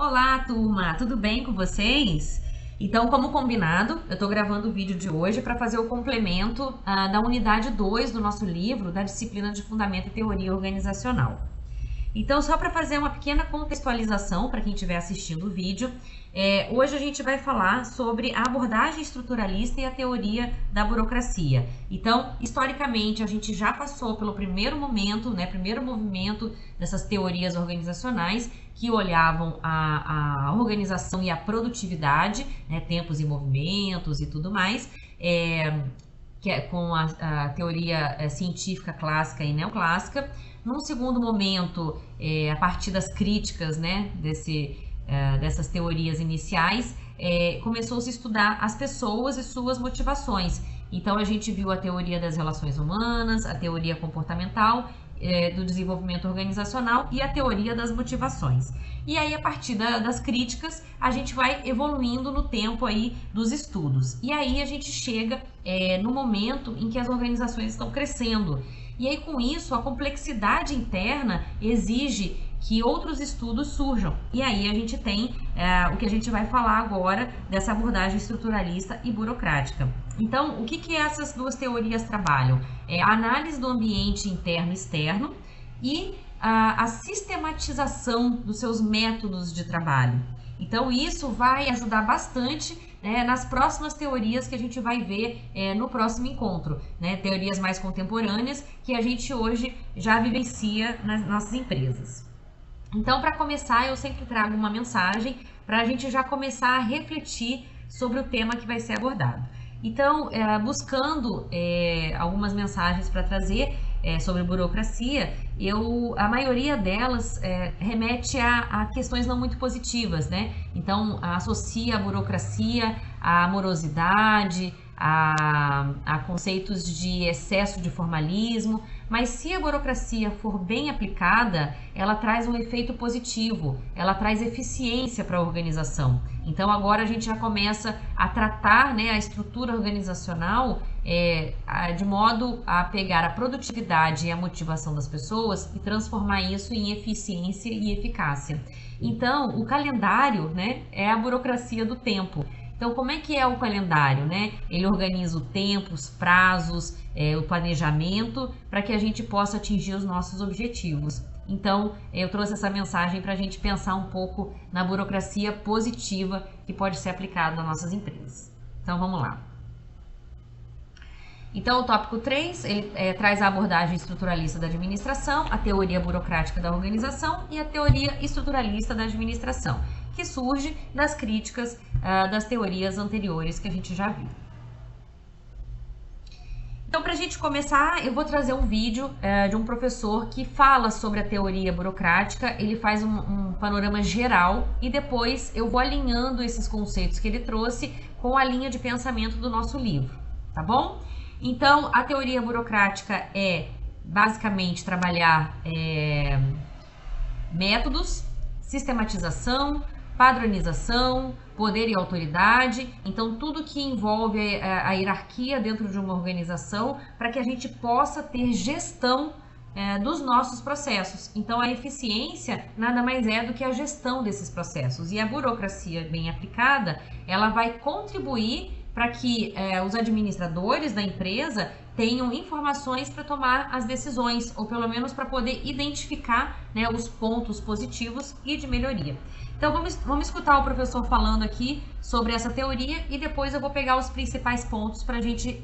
Olá, turma! Tudo bem com vocês? Então, como combinado, eu estou gravando o vídeo de hoje para fazer o complemento da unidade 2 do nosso livro, da disciplina de Fundamento e Teoria Organizacional. Então, só para fazer uma pequena contextualização para quem estiver assistindo o vídeo, hoje a gente vai falar sobre a abordagem estruturalista e a teoria da burocracia. Então, historicamente, a gente já passou pelo primeiro momento, primeiro movimento dessas teorias organizacionais que olhavam a organização e a produtividade, tempos e movimentos e tudo mais, com a teoria científica clássica e neoclássica. Num segundo momento, a partir das críticas dessas teorias iniciais, começou-se a estudar as pessoas e suas motivações. Então, a gente viu a teoria das relações humanas, a teoria comportamental, do desenvolvimento organizacional e a teoria das motivações. E aí, a partir das críticas, a gente vai evoluindo no tempo aí dos estudos. E aí, a gente chega no momento em que as organizações estão crescendo. E aí, com isso, a complexidade interna exige que outros estudos surjam. E aí a gente tem o que a gente vai falar agora dessa abordagem estruturalista e burocrática. Então, o que essas duas teorias trabalham? A análise do ambiente interno e externo e a sistematização dos seus métodos de trabalho. Então, isso vai ajudar bastante nas próximas teorias que a gente vai ver no próximo encontro, teorias mais contemporâneas que a gente hoje já vivencia nas nossas empresas. Então, para começar, eu sempre trago uma mensagem para a gente já começar a refletir sobre o tema que vai ser abordado. Então, buscando algumas mensagens para trazer sobre burocracia, a maioria delas remete a questões não muito positivas, Então, associa a burocracia à morosidade, a conceitos de excesso de formalismo, mas se a burocracia for bem aplicada, ela traz um efeito positivo, ela traz eficiência para a organização. Então agora a gente já começa a tratar a estrutura organizacional de modo a pegar a produtividade e a motivação das pessoas e transformar isso em eficiência e eficácia. Então o calendário é a burocracia do tempo. Então, como é que é o calendário, Ele organiza o tempo, os prazos, o planejamento, para que a gente possa atingir os nossos objetivos. Então, eu trouxe essa mensagem para a gente pensar um pouco na burocracia positiva que pode ser aplicada nas nossas empresas. Então, vamos lá. Então, o tópico 3, ele traz a abordagem estruturalista da administração, a teoria burocrática da organização e a teoria estruturalista da administração, que surge das críticas das teorias anteriores que a gente já viu. Então, para a gente começar, eu vou trazer um vídeo de um professor que fala sobre a teoria burocrática, ele faz um panorama geral e depois eu vou alinhando esses conceitos que ele trouxe com a linha de pensamento do nosso livro, tá bom? Então, a teoria burocrática é basicamente trabalhar métodos, sistematização, padronização, poder e autoridade, então tudo que envolve a hierarquia dentro de uma organização para que a gente possa ter gestão dos nossos processos. Então a eficiência nada mais é do que a gestão desses processos e a burocracia bem aplicada, ela vai contribuir para que os administradores da empresa tenham informações para tomar as decisões, ou pelo menos para poder identificar os pontos positivos e de melhoria. Então vamos escutar o professor falando aqui sobre essa teoria e depois eu vou pegar os principais pontos para a gente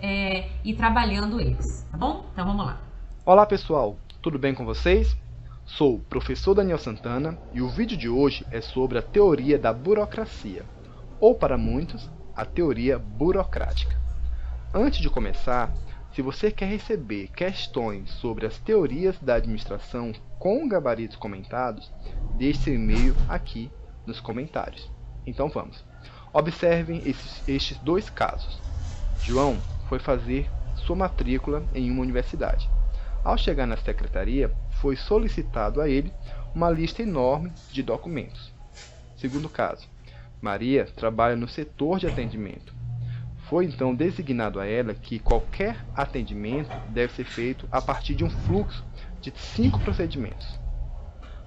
ir trabalhando eles, tá bom? Então vamos lá. Olá pessoal, tudo bem com vocês? Sou o professor Daniel Santana e o vídeo de hoje é sobre a teoria da burocracia, ou para muitos, a teoria burocrática. Antes de começar, se você quer receber questões sobre as teorias da administração com gabaritos comentados, deixe seu e-mail aqui nos comentários. Então vamos. Observem estes dois casos. João foi fazer sua matrícula em uma universidade. Ao chegar na secretaria, foi solicitado a ele uma lista enorme de documentos. Segundo caso, Maria trabalha no setor de atendimento. Foi então designado a ela que qualquer atendimento deve ser feito a partir de um fluxo de 5 procedimentos.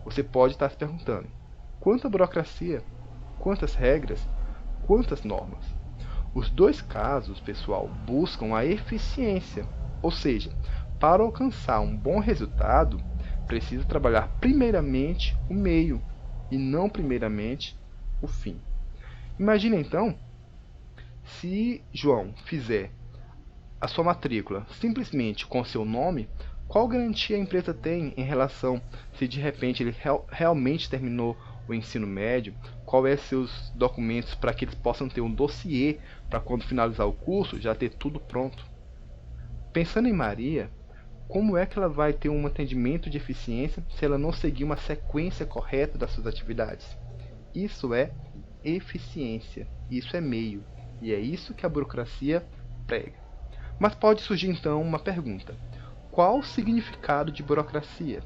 Você pode estar se perguntando, quanta burocracia, quantas regras, quantas normas. Os dois casos, pessoal, buscam a eficiência, ou seja, para alcançar um bom resultado, precisa trabalhar primeiramente o meio e não primeiramente o fim. Imagina então, se João fizer a sua matrícula simplesmente com seu nome, qual garantia a empresa tem em relação se de repente ele realmente terminou o ensino médio, quais são seus documentos para que eles possam ter um dossiê para quando finalizar o curso já ter tudo pronto. Pensando em Maria, como é que ela vai ter um atendimento de eficiência se ela não seguir uma sequência correta das suas atividades? Isso é eficiência, isso é meio, e é isso que a burocracia prega. Mas pode surgir então uma pergunta: qual o significado de burocracia?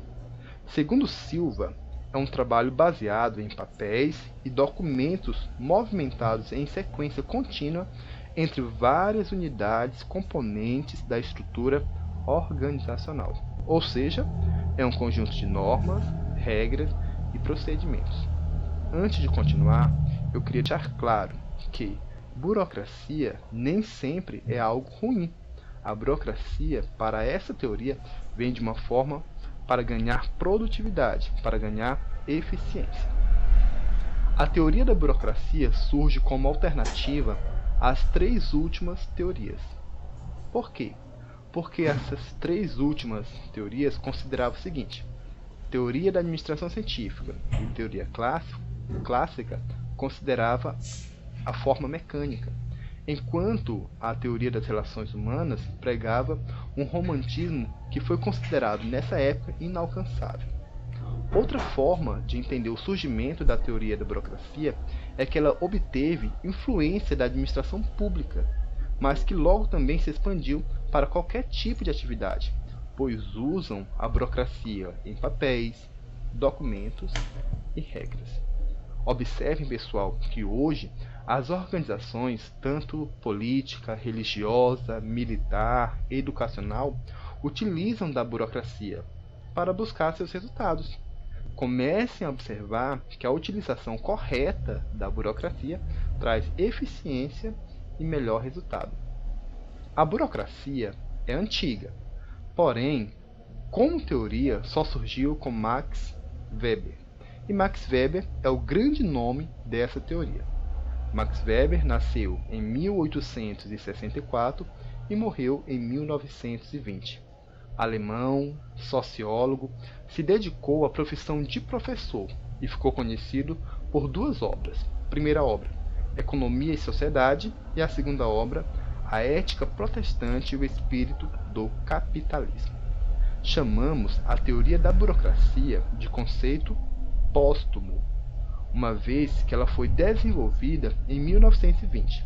Segundo Silva, é um trabalho baseado em papéis e documentos movimentados em sequência contínua entre várias unidades componentes da estrutura organizacional. Ou seja, é um conjunto de normas, regras e procedimentos. Antes de continuar, eu queria deixar claro que burocracia nem sempre é algo ruim. A burocracia, para essa teoria, vem de uma forma para ganhar produtividade, para ganhar eficiência. A teoria da burocracia surge como alternativa às três últimas teorias. Por quê? Porque essas três últimas teorias consideravam o seguinte: teoria da administração científica e teoria clássica considerava a forma mecânica, enquanto a teoria das relações humanas pregava um romantismo que foi considerado nessa época inalcançável. Outra forma de entender o surgimento da teoria da burocracia é que ela obteve influência da administração pública, mas que logo também se expandiu para qualquer tipo de atividade, pois usam a burocracia em papéis, documentos e regras. Observem, pessoal, que hoje as organizações, tanto política, religiosa, militar, educacional, utilizam da burocracia para buscar seus resultados. Comecem a observar que a utilização correta da burocracia traz eficiência e melhor resultado. A burocracia é antiga, porém, como teoria, só surgiu com Max Weber. E Max Weber é o grande nome dessa teoria. Max Weber nasceu em 1864 e morreu em 1920. Alemão, sociólogo, se dedicou à profissão de professor e ficou conhecido por duas obras. A primeira obra, Economia e Sociedade, e a segunda obra, A Ética Protestante e o Espírito do Capitalismo. Chamamos a teoria da burocracia de conceito póstumo, uma vez que ela foi desenvolvida em 1920,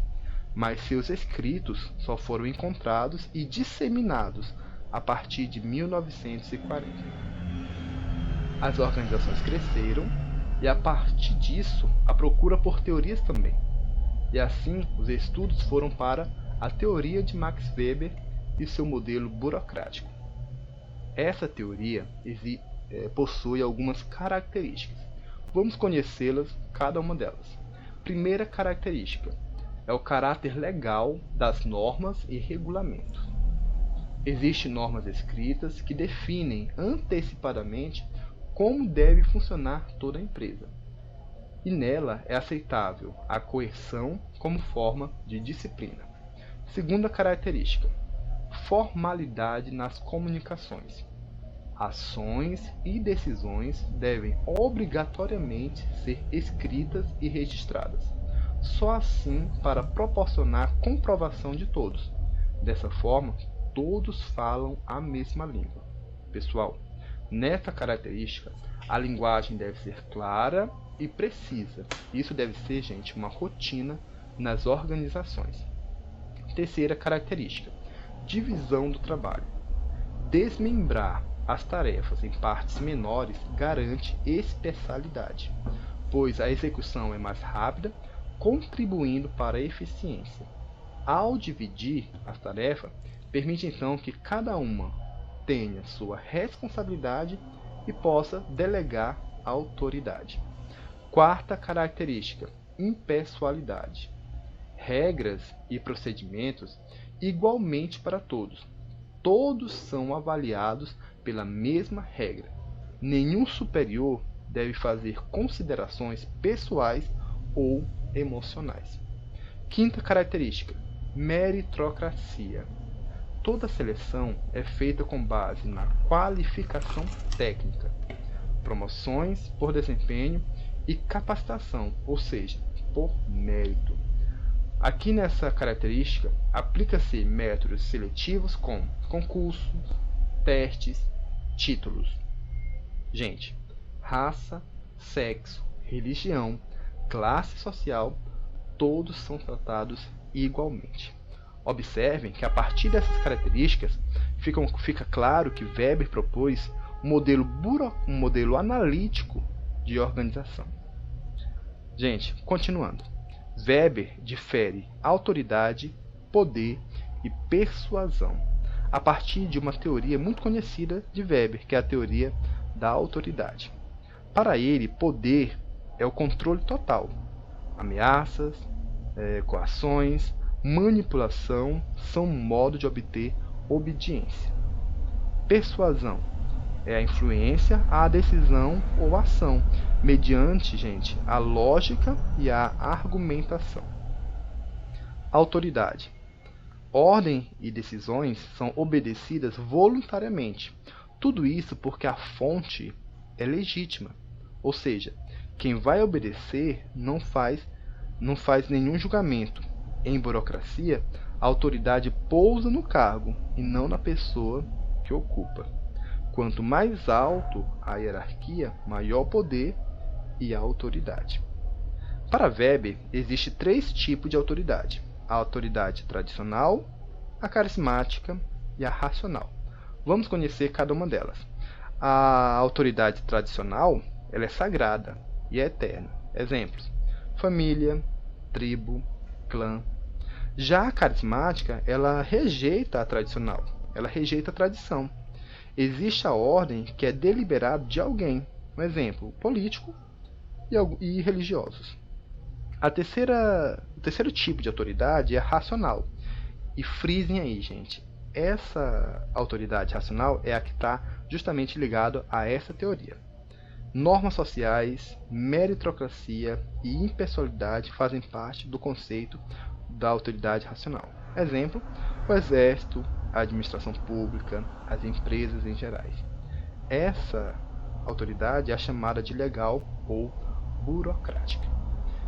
mas seus escritos só foram encontrados e disseminados a partir de 1940. As organizações cresceram e a partir disso a procura por teorias também. E assim os estudos foram para a teoria de Max Weber e seu modelo burocrático. Essa teoria possui algumas características. Vamos conhecê-las, cada uma delas. Primeira característica é o caráter legal das normas e regulamentos. Existem normas escritas que definem antecipadamente como deve funcionar toda a empresa. E nela é aceitável a coerção como forma de disciplina. Segunda característica, formalidade nas comunicações. Ações e decisões devem obrigatoriamente ser escritas e registradas, só assim para proporcionar comprovação de todos. Dessa forma, todos falam a mesma língua. Pessoal, nessa característica, a linguagem deve ser clara e precisa. Isso deve ser, gente, uma rotina nas organizações. Terceira característica, divisão do trabalho. Desmembrar as tarefas em partes menores garante especialidade, pois a execução é mais rápida, contribuindo para a eficiência. Ao dividir as tarefas, permite então que cada uma tenha sua responsabilidade e possa delegar a autoridade. Quarta característica, impessoalidade. Regras e procedimentos igualmente para todos. Todos são avaliados pela mesma regra. Nenhum superior deve fazer considerações pessoais ou emocionais. Quinta característica, meritocracia. Toda seleção é feita com base na qualificação técnica, promoções por desempenho e capacitação, ou seja, por mérito. Aqui nessa característica, aplica-se métodos seletivos como concursos, testes, títulos. Gente, raça, sexo, religião, classe social, todos são tratados igualmente. Observem que a partir dessas características fica claro que Weber propôs um modelo analítico de organização. Gente, continuando. Weber difere autoridade, poder e persuasão a partir de uma teoria muito conhecida de Weber, que é a teoria da autoridade. Para ele, poder é o controle total. Ameaças, coações, manipulação são um modo de obter obediência. Persuasão é a influência à decisão ou ação, mediante, gente, a lógica e a argumentação. Autoridade. Ordem e decisões são obedecidas voluntariamente. Tudo isso porque a fonte é legítima. Ou seja, quem vai obedecer não faz nenhum julgamento. Em burocracia, a autoridade pousa no cargo e não na pessoa que ocupa. Quanto mais alto a hierarquia, maior o poder e a autoridade. Para Weber, existe 3 tipos de autoridade: a autoridade tradicional, a carismática e a racional. Vamos conhecer cada uma delas. A autoridade tradicional, ela é sagrada e é eterna. Exemplos: família, tribo, clã. Já a carismática, ela rejeita a tradicional, ela rejeita a tradição. Existe a ordem que é deliberada de alguém, um exemplo, político e religiosos. O terceiro tipo de autoridade é racional. E frisem aí, gente, essa autoridade racional é a que está justamente ligada a essa teoria. Normas sociais, meritocracia e impessoalidade fazem parte do conceito da autoridade racional. Exemplo, o exército, a administração pública, as empresas em geral. Essa autoridade é chamada de legal ou burocrática.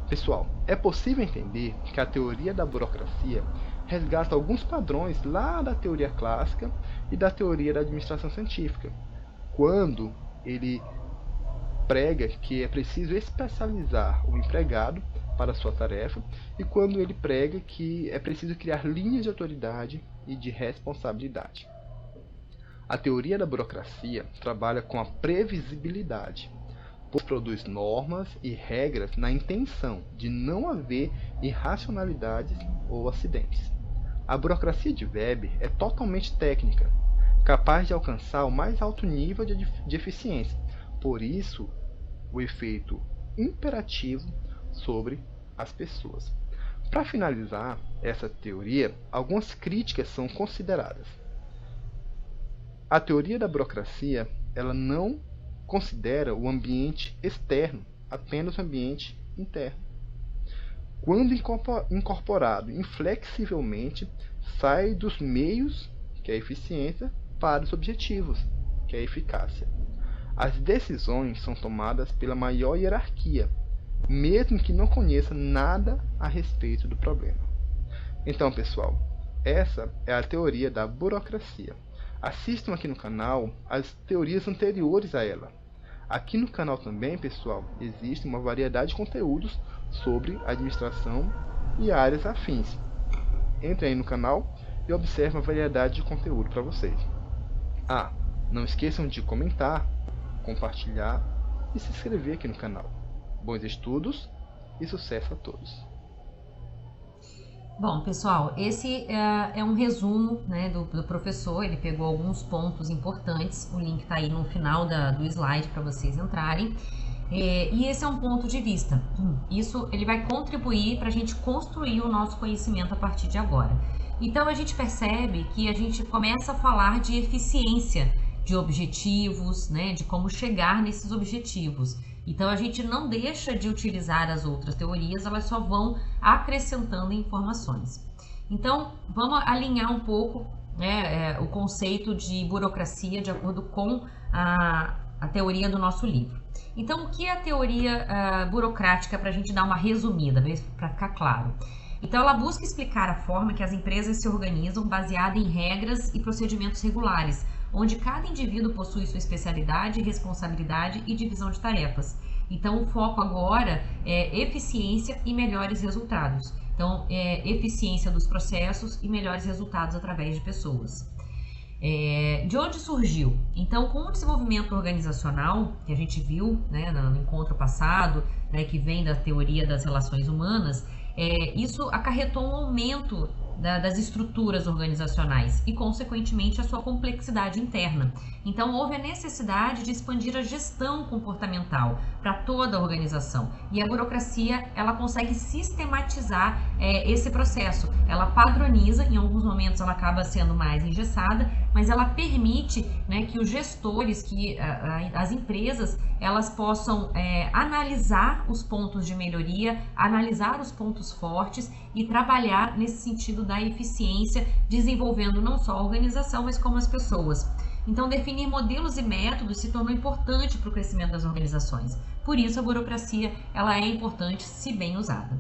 Pessoal, é possível entender que a teoria da burocracia resgata alguns padrões lá da teoria clássica e da teoria da administração científica, quando ele prega que é preciso especializar o empregado para sua tarefa e quando ele prega que é preciso criar linhas de autoridade e de responsabilidade. A teoria da burocracia trabalha com a previsibilidade, pois produz normas e regras na intenção de não haver irracionalidades ou acidentes. A burocracia de Weber é totalmente técnica, capaz de alcançar o mais alto nível de eficiência, por isso o efeito imperativo sobre as pessoas. Para finalizar essa teoria, algumas críticas são consideradas. A teoria da burocracia, ela não considera o ambiente externo, apenas o ambiente interno. Quando incorporado inflexivelmente, sai dos meios, que é a eficiência, para os objetivos, que é a eficácia. As decisões são tomadas pela maior hierarquia, mesmo que não conheça nada a respeito do problema. Então, pessoal, essa é a teoria da burocracia. Assistam aqui no canal as teorias anteriores a ela. Aqui no canal também, pessoal, existe uma variedade de conteúdos sobre administração e áreas afins. Entre aí no canal e observe uma variedade de conteúdo para vocês. Não esqueçam de comentar, compartilhar e se inscrever aqui no canal. Bons estudos e sucesso a todos! Bom, pessoal, esse é um resumo, né, do professor. Ele pegou alguns pontos importantes. O link está aí no final do slide para vocês entrarem. E esse é um ponto de vista. Isso ele vai contribuir para a gente construir o nosso conhecimento a partir de agora. Então a gente percebe que a gente começa a falar de eficiência de objetivos, né, de como chegar nesses objetivos. Então a gente não deixa de utilizar as outras teorias, elas só vão acrescentando informações. Então vamos alinhar um pouco, né, o conceito de burocracia de acordo com a teoria do nosso livro. Então, o que é a teoria burocrática, para a gente dar uma resumida, para ficar claro? Então, ela busca explicar a forma que as empresas se organizam baseada em regras e procedimentos regulares, onde cada indivíduo possui sua especialidade, responsabilidade e divisão de tarefas. Então, o foco agora é eficiência e melhores resultados. Então, eficiência dos processos e melhores resultados através de pessoas. De onde surgiu? Então, com o desenvolvimento organizacional, que a gente viu, né, no encontro passado, né, que vem da teoria das relações humanas, isso acarretou um aumento das estruturas organizacionais e, consequentemente, a sua complexidade interna. Então, houve a necessidade de expandir a gestão comportamental para toda a organização. E a burocracia, ela consegue sistematizar esse processo. Ela padroniza, em alguns momentos ela acaba sendo mais engessada, mas ela permite, né, que os gestores, que as empresas, elas possam analisar os pontos de melhoria, analisar os pontos fortes e trabalhar nesse sentido da eficiência, desenvolvendo não só a organização, mas como as pessoas. Então, definir modelos e métodos se tornou importante para o crescimento das organizações. Por isso, a burocracia ela é importante se bem usada.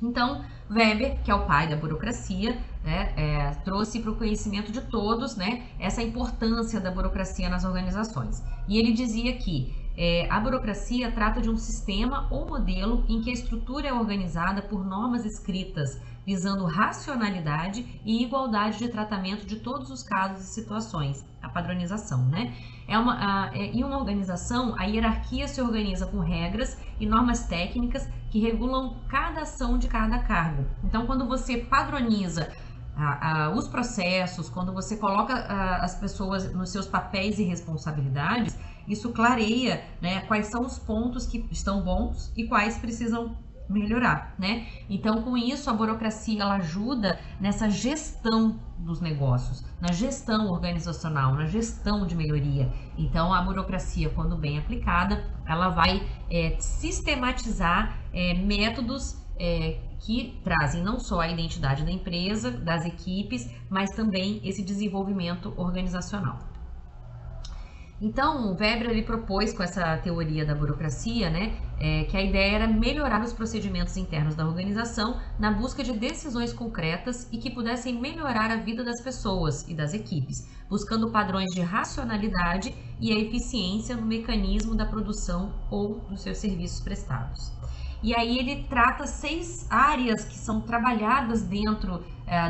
Então, Weber, que é o pai da burocracia, né, trouxe para o conhecimento de todos, né, essa importância da burocracia nas organizações. E ele dizia que a burocracia trata de um sistema ou modelo em que a estrutura é organizada por normas escritas, visando racionalidade e igualdade de tratamento de todos os casos e situações, a padronização, né? Em uma organização, a hierarquia se organiza com regras e normas técnicas que regulam cada ação de cada cargo. Então, quando você padroniza os processos, quando você coloca as pessoas nos seus papéis e responsabilidades, isso clareia, né, quais são os pontos que estão bons e quais precisam melhorar, né? Então, com isso, a burocracia ela ajuda nessa gestão dos negócios, na gestão organizacional, na gestão de melhoria. Então, a burocracia, quando bem aplicada, ela vai sistematizar métodos que trazem não só a identidade da empresa, das equipes, mas também esse desenvolvimento organizacional. Então, o Weber ele propôs com essa teoria da burocracia, né, que a ideia era melhorar os procedimentos internos da organização na busca de decisões concretas e que pudessem melhorar a vida das pessoas e das equipes, buscando padrões de racionalidade e a eficiência no mecanismo da produção ou dos seus serviços prestados. E aí ele trata 6 áreas que são trabalhadas dentro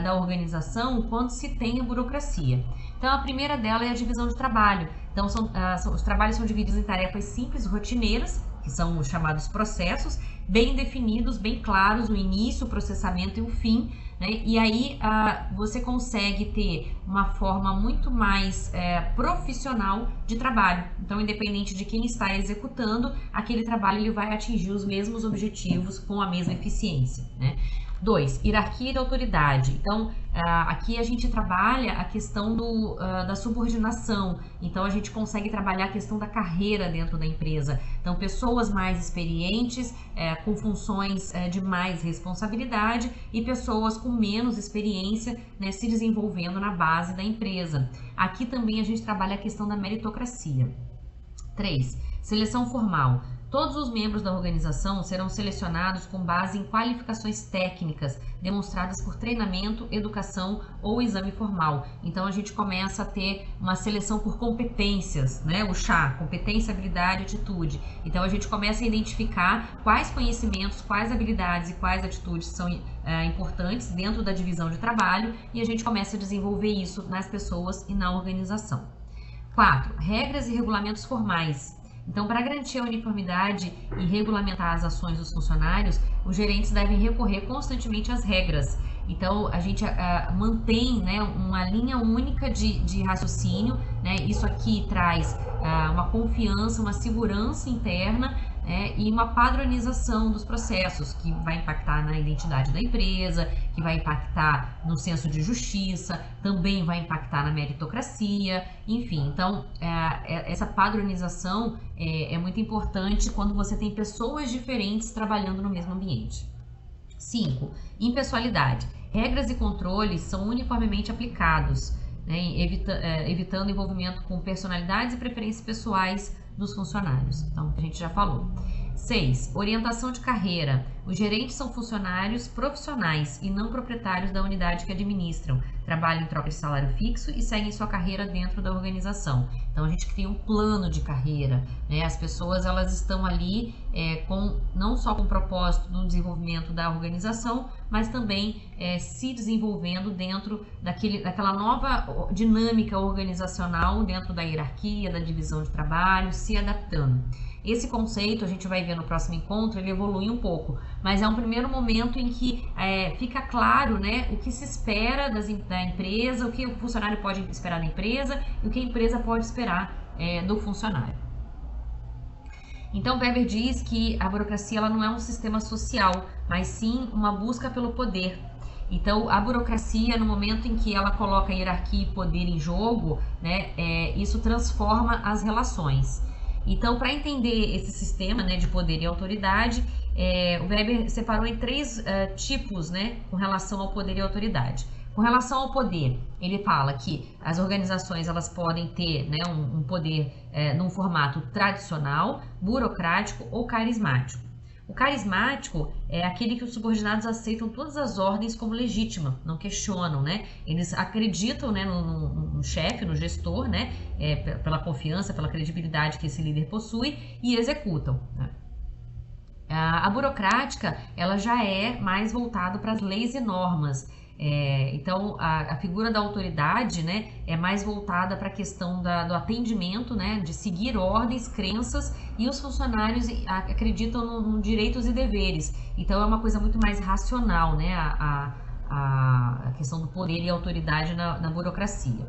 da organização quando se tem a burocracia. Então, a primeira dela é a divisão de trabalho. Então, os trabalhos são divididos em tarefas simples, rotineiras, que são os chamados processos, bem definidos, bem claros, o início, o processamento e o fim, né? E aí você consegue ter uma forma muito mais profissional de trabalho. Então, independente de quem está executando, aquele trabalho ele vai atingir os mesmos objetivos com a mesma eficiência, né? 2, hierarquia de autoridade. Então, aqui a gente trabalha a questão da subordinação. Então, a gente consegue trabalhar a questão da carreira dentro da empresa. Então, pessoas mais experientes, com funções de mais responsabilidade e pessoas com menos experiência, né, se desenvolvendo na base da empresa. Aqui também a gente trabalha a questão da meritocracia. 3, seleção formal. Todos os membros da organização serão selecionados com base em qualificações técnicas demonstradas por treinamento, educação ou exame formal. Então, a gente começa a ter uma seleção por competências, né? O CHA, competência, habilidade, atitude. Então, a gente começa a identificar quais conhecimentos, quais habilidades e quais atitudes são importantes dentro da divisão de trabalho e a gente começa a desenvolver isso nas pessoas e na organização. 4, regras e regulamentos formais. Então, para garantir a uniformidade e regulamentar as ações dos funcionários, os gerentes devem recorrer constantemente às regras. Então, a gente mantém, né, uma linha única de raciocínio, né? Isso aqui traz uma confiança, uma segurança interna, né, e uma padronização dos processos, que vai impactar na identidade da empresa, que vai impactar no senso de justiça, também vai impactar na meritocracia, enfim. Então, essa padronização é muito importante quando você tem pessoas diferentes trabalhando no mesmo ambiente. 5. Impessoalidade. Regras e controles são uniformemente aplicados, né, evitando envolvimento com personalidades e preferências pessoais dos funcionários. Então, a gente já falou. 6. Orientação de carreira. Os gerentes são funcionários profissionais e não proprietários da unidade que administram. Trabalham em troca de salário fixo e seguem sua carreira dentro da organização. Então, a gente cria um plano de carreira, né? As pessoas, elas estão ali não só com o propósito do desenvolvimento da organização, mas também se desenvolvendo dentro daquela nova dinâmica organizacional, dentro da hierarquia, da divisão de trabalho, se adaptando. Esse conceito, a gente vai ver no próximo encontro, ele evolui um pouco, mas é um primeiro momento em que fica claro, né, o que se espera da empresa, o que o funcionário pode esperar da empresa e o que a empresa pode esperar do funcionário. Então, Weber diz que a burocracia ela não é um sistema social, mas sim uma busca pelo poder. Então, a burocracia, no momento em que ela coloca hierarquia e poder em jogo, né, isso transforma as relações. Então, para entender esse sistema, né, de poder e autoridade, o Weber separou em 3 tipos, né, com relação ao poder e autoridade. Com relação ao poder, ele fala que as organizações elas podem ter, né, um poder num formato tradicional, burocrático ou carismático. O carismático é aquele que os subordinados aceitam todas as ordens como legítima, não questionam, né? Eles acreditam, né, no chefe, no gestor, né, pela confiança, pela credibilidade que esse líder possui e executam, né? A burocrática, ela já é mais voltada para as leis e normas. Então, a figura da autoridade, né, é mais voltada para a questão do atendimento, né, de seguir ordens, crenças, e os funcionários acreditam no direitos e deveres. Então, é uma coisa muito mais racional, né, a questão do poder e autoridade na burocracia.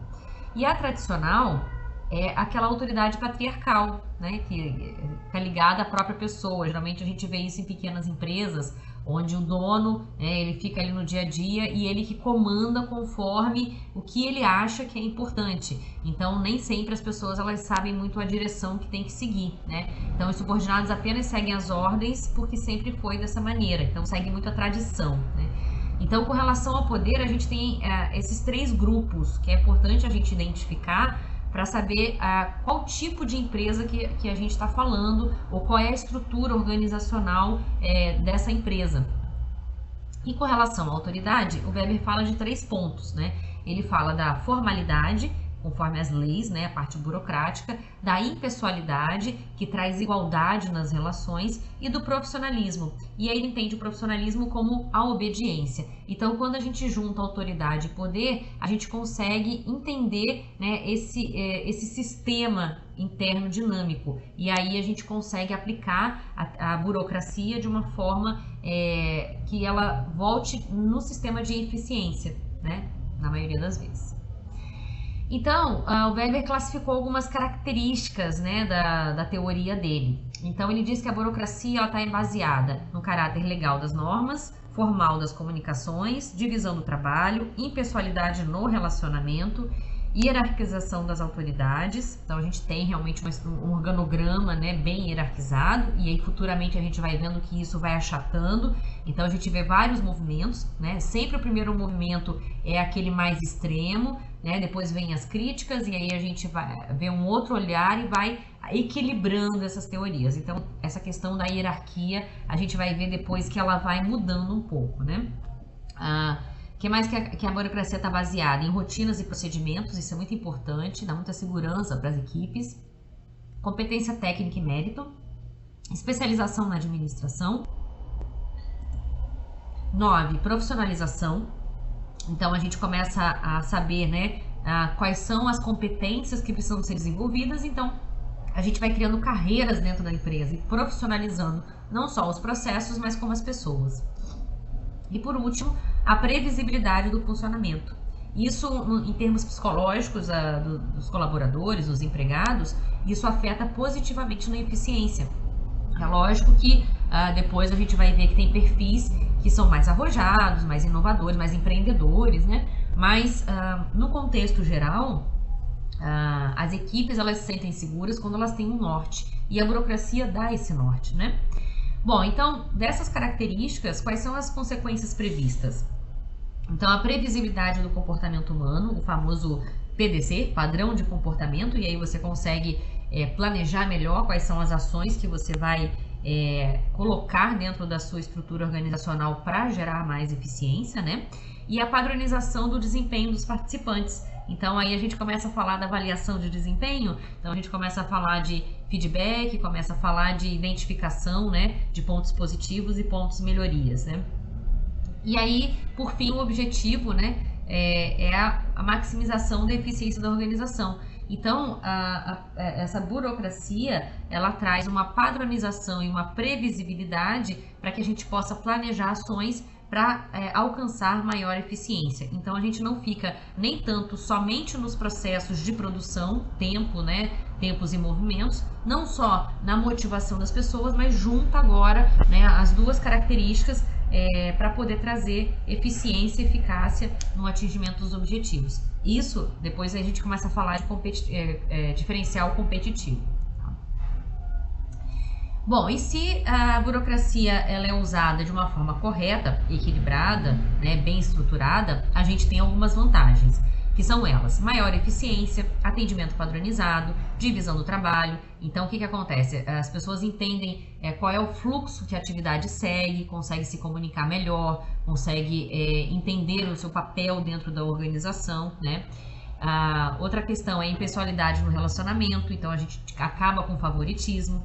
E a tradicional é aquela autoridade patriarcal, né, que é ligada à própria pessoa. Geralmente a gente vê isso em pequenas empresas, onde o dono, ele fica ali no dia a dia e ele que comanda conforme o que ele acha que é importante. Então, nem sempre as pessoas elas sabem muito a direção que tem que seguir, né? Então, os subordinados apenas seguem as ordens porque sempre foi dessa maneira. Então, segue muito a tradição, né? Então, com relação ao poder, a gente tem esses 3 grupos que é importante a gente identificar para saber qual tipo de empresa que a gente está falando ou qual é a estrutura organizacional dessa empresa. E com relação à autoridade, o Weber fala de 3 pontos, né? Ele fala da formalidade, conforme as leis, né, a parte burocrática, da impessoalidade, que traz igualdade nas relações, e do profissionalismo. E aí ele entende o profissionalismo como a obediência. Então, quando a gente junta autoridade e poder, a gente consegue entender, né, esse sistema interno dinâmico. E aí a gente consegue aplicar a burocracia de uma forma que ela volte no sistema de eficiência, né, na maioria das vezes. Então, o Weber classificou algumas características, né, da teoria dele. Então, ele diz que a burocracia está baseada no caráter legal das normas, formal das comunicações, divisão do trabalho, impessoalidade no relacionamento, hierarquização das autoridades. Então, a gente tem realmente um organograma, né, bem hierarquizado, e aí futuramente a gente vai vendo que isso vai achatando. Então, a gente vê vários movimentos, né? Sempre o primeiro movimento é aquele mais extremo, né? Depois vem as críticas, e aí a gente vai ver um outro olhar e vai equilibrando essas teorias. Então, essa questão da hierarquia, a gente vai ver depois que ela vai mudando um pouco, né? Que mais que a burocracia está baseada? Em rotinas e procedimentos, isso é muito importante, dá muita segurança para as equipes. Competência técnica e mérito. Especialização na administração. 9. Profissionalização. Então, a gente começa a saber, né, quais são as competências que precisam ser desenvolvidas. Então, a gente vai criando carreiras dentro da empresa e profissionalizando não só os processos, mas como as pessoas. E por último, a previsibilidade do funcionamento. Isso, em termos psicológicos dos colaboradores, dos empregados, isso afeta positivamente na eficiência. É lógico que depois a gente vai ver que tem perfis que são mais arrojados, mais inovadores, mais empreendedores, né? Mas no contexto geral, as equipes elas se sentem seguras quando elas têm um norte, e a burocracia dá esse norte, né? Bom, então, dessas características, quais são as consequências previstas? Então, a previsibilidade do comportamento humano, o famoso PDC, padrão de comportamento, e aí você consegue planejar melhor quais são as ações que você vai colocar dentro da sua estrutura organizacional para gerar mais eficiência, né? E a padronização do desempenho dos participantes. Então, aí a gente começa a falar da avaliação de desempenho, então a gente começa a falar de feedback, começa a falar de identificação, né, de pontos positivos e pontos melhorias, né? E aí, por fim, o objetivo, né, é a maximização da eficiência da organização. Então, essa burocracia, ela traz uma padronização e uma previsibilidade para que a gente possa planejar ações para alcançar maior eficiência. Então, a gente não fica nem tanto somente nos processos de produção, tempo, né, tempos e movimentos, não só na motivação das pessoas, mas junta agora, né, as duas características para poder trazer eficiência e eficácia no atingimento dos objetivos. Isso, depois a gente começa a falar de diferencial competitivo. Bom, e se a burocracia ela é usada de uma forma correta, equilibrada, né, bem estruturada, a gente tem algumas vantagens, que são elas: maior eficiência, atendimento padronizado, divisão do trabalho. Então, o que acontece? As pessoas entendem qual é o fluxo que a atividade segue, consegue se comunicar melhor, consegue entender o seu papel dentro da organização, né? Outra questão é a impessoalidade no relacionamento, então a gente acaba com favoritismo.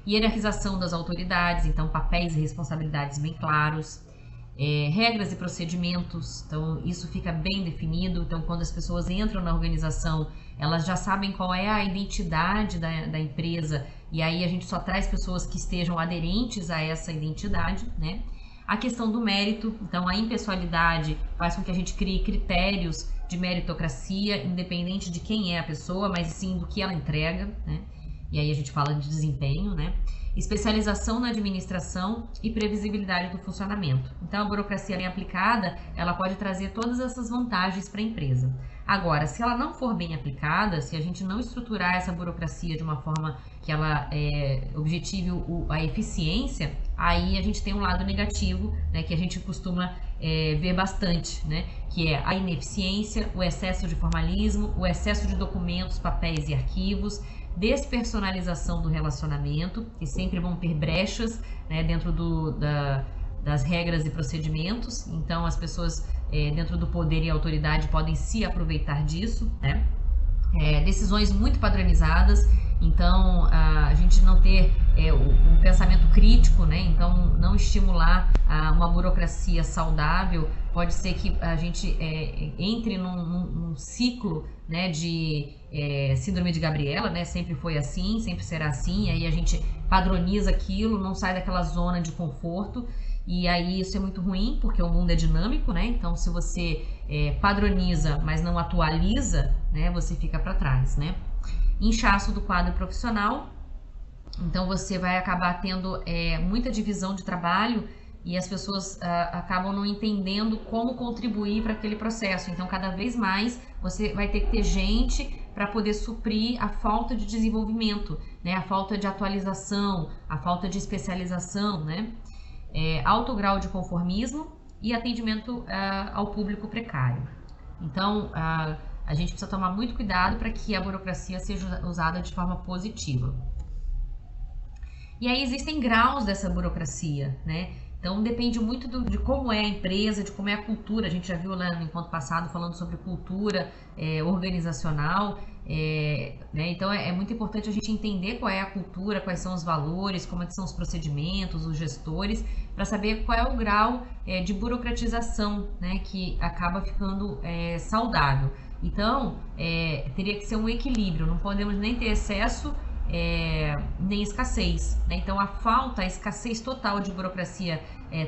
Hierarquização das autoridades, então papéis e responsabilidades bem claros. Regras e procedimentos, então isso fica bem definido. Então, quando as pessoas entram na organização, elas já sabem qual é a identidade da empresa, e aí a gente só traz pessoas que estejam aderentes a essa identidade, né? A questão do mérito, então a impessoalidade faz com que a gente crie critérios de meritocracia, independente de quem é a pessoa, mas sim do que ela entrega, né? E aí a gente fala de desempenho, né? Especialização na administração e previsibilidade do funcionamento. Então, a burocracia bem aplicada, ela pode trazer todas essas vantagens para a empresa. Agora, se ela não for bem aplicada, se a gente não estruturar essa burocracia de uma forma que ela objetive a eficiência, aí a gente tem um lado negativo, né, que a gente costuma ver bastante, né, que é a ineficiência, o excesso de formalismo, o excesso de documentos, papéis e arquivos, despersonalização do relacionamento, que sempre vão ter brechas, né, dentro das regras e procedimentos. Então, as pessoas dentro do poder e autoridade podem se aproveitar disso, né? Decisões muito padronizadas, então a gente não ter um pensamento crítico, né? Então, não estimular uma burocracia saudável, pode ser que a gente entre num ciclo, né, de síndrome de Gabriela, né? Sempre foi assim, sempre será assim, aí a gente padroniza aquilo, não sai daquela zona de conforto, e aí isso é muito ruim, porque o mundo é dinâmico, né? Então, se você padroniza, mas não atualiza, né, você fica para trás, né? Inchaço do quadro profissional, então você vai acabar tendo muita divisão de trabalho, e as pessoas acabam não entendendo como contribuir para aquele processo. Então, cada vez mais você vai ter que ter gente para poder suprir a falta de desenvolvimento, né? A falta de atualização, a falta de especialização, né? Alto grau de conformismo e atendimento ao público precário. Então, a gente precisa tomar muito cuidado para que a burocracia seja usada de forma positiva. E aí existem graus dessa burocracia, né? Então, depende muito de como é a empresa, de como é a cultura. A gente já viu lá no encontro passado falando sobre cultura organizacional. Né? Então, é muito importante a gente entender qual é a cultura, quais são os valores, como é que são os procedimentos, os gestores, para saber qual é o grau de burocratização, né, que acaba ficando saudável. Então, teria que ser um equilíbrio, não podemos nem ter excesso nem escassez, né? Então a escassez total de burocracia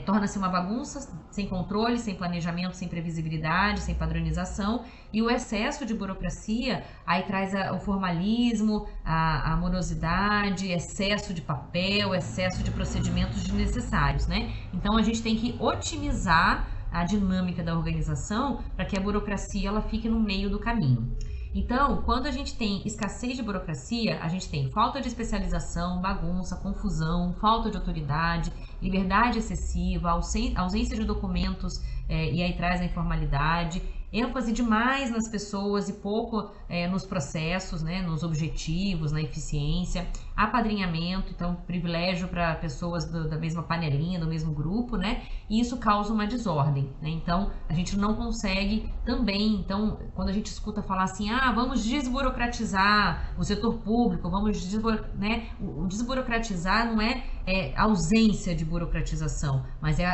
torna-se uma bagunça, sem controle, sem planejamento, sem previsibilidade, sem padronização, e o excesso de burocracia aí traz o formalismo, a morosidade, excesso de papel, excesso de procedimentos desnecessários, né? Então a gente tem que otimizar a dinâmica da organização para que a burocracia ela fique no meio do caminho. Então, quando a gente tem escassez de burocracia, a gente tem falta de especialização, bagunça, confusão, falta de autoridade, liberdade excessiva, ausência de documentos, e aí traz a informalidade, ênfase demais nas pessoas e pouco nos processos, né, nos objetivos, na eficiência, apadrinhamento, então privilégio para pessoas da mesma panelinha, do mesmo grupo, né, e isso causa uma desordem, né, então a gente não consegue também, então quando a gente escuta falar assim, vamos desburocratizar o setor público, né, o desburocratizar não é ausência de burocratização, mas é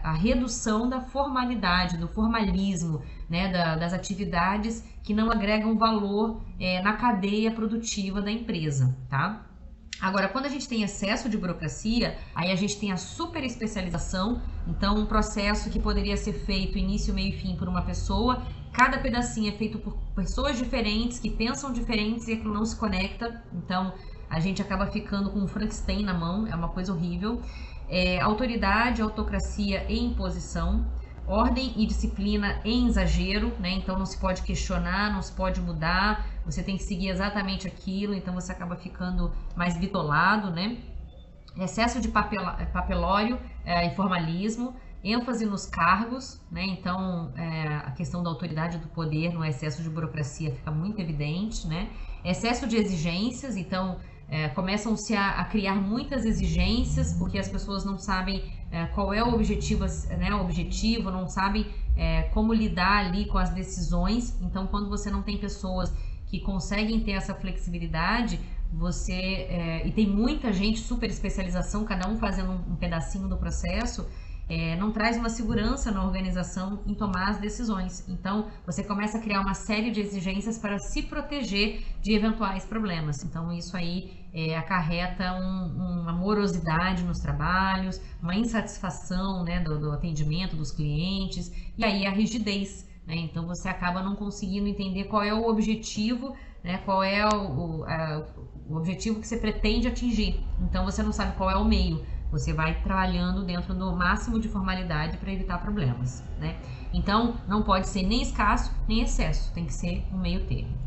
a redução da formalidade, do formalismo, né, das atividades que não agregam valor na cadeia produtiva da empresa, tá? Agora, quando a gente tem excesso de burocracia, aí a gente tem a super especialização, então um processo que poderia ser feito início, meio e fim por uma pessoa, cada pedacinho é feito por pessoas diferentes, que pensam diferentes e aquilo não se conecta, então a gente acaba ficando com um Frankenstein na mão, é uma coisa horrível. Autoridade, autocracia e imposição, ordem e disciplina em exagero, né? Então não se pode questionar, não se pode mudar, você tem que seguir exatamente aquilo, então você acaba ficando mais bitolado, né? Excesso de papelório e formalismo, ênfase nos cargos, né? Então a questão da autoridade e do poder no excesso de burocracia fica muito evidente, né? Excesso de exigências, então começam-se a criar muitas exigências, porque as pessoas não sabem qual é o objetivo, né, não sabem como lidar ali com as decisões. Então, quando você não tem pessoas que conseguem ter essa flexibilidade, e tem muita gente, super especialização, cada um fazendo um pedacinho do processo, não traz uma segurança na organização em tomar as decisões. Então, você começa a criar uma série de exigências para se proteger de eventuais problemas. Então, isso aí acarreta uma morosidade nos trabalhos, uma insatisfação, né, do atendimento dos clientes, e aí a rigidez, né? Então, você acaba não conseguindo entender qual é o objetivo, né, qual é o objetivo que você pretende atingir. Então, você não sabe qual é o meio. Você vai trabalhando dentro do máximo de formalidade para evitar problemas, né? Então, não pode ser nem escasso, nem excesso. Tem que ser um meio termo.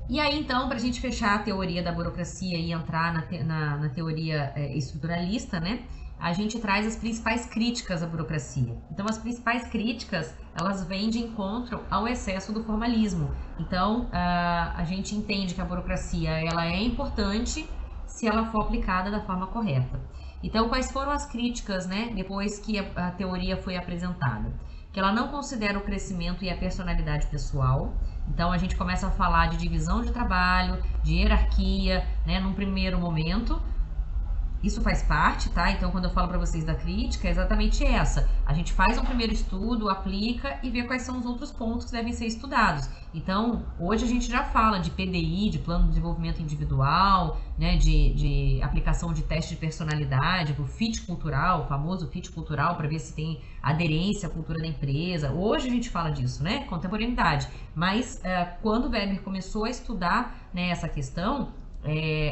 E aí, então, para a gente fechar a teoria da burocracia e entrar na teoria estruturalista, né? A gente traz as principais críticas à burocracia. Então, as principais críticas, elas vêm de encontro ao excesso do formalismo. Então, a gente entende que a burocracia, ela é importante se ela for aplicada da forma correta. Então, quais foram as críticas, né, depois que a teoria foi apresentada? Que ela não considera o crescimento e a personalidade pessoal. Então, a gente começa a falar de divisão de trabalho, de hierarquia, né, num primeiro momento. Isso faz parte, tá? Então, quando eu falo para vocês da crítica, é exatamente essa. A gente faz um primeiro estudo, aplica e vê quais são os outros pontos que devem ser estudados. Então, hoje a gente já fala de PDI, de Plano de Desenvolvimento Individual, né, de aplicação de teste de personalidade, o fit cultural, o famoso fit cultural, para ver se tem aderência à cultura da empresa. Hoje a gente fala disso, né? Contemporaneidade. Mas, quando o Weber começou a estudar, né, essa questão,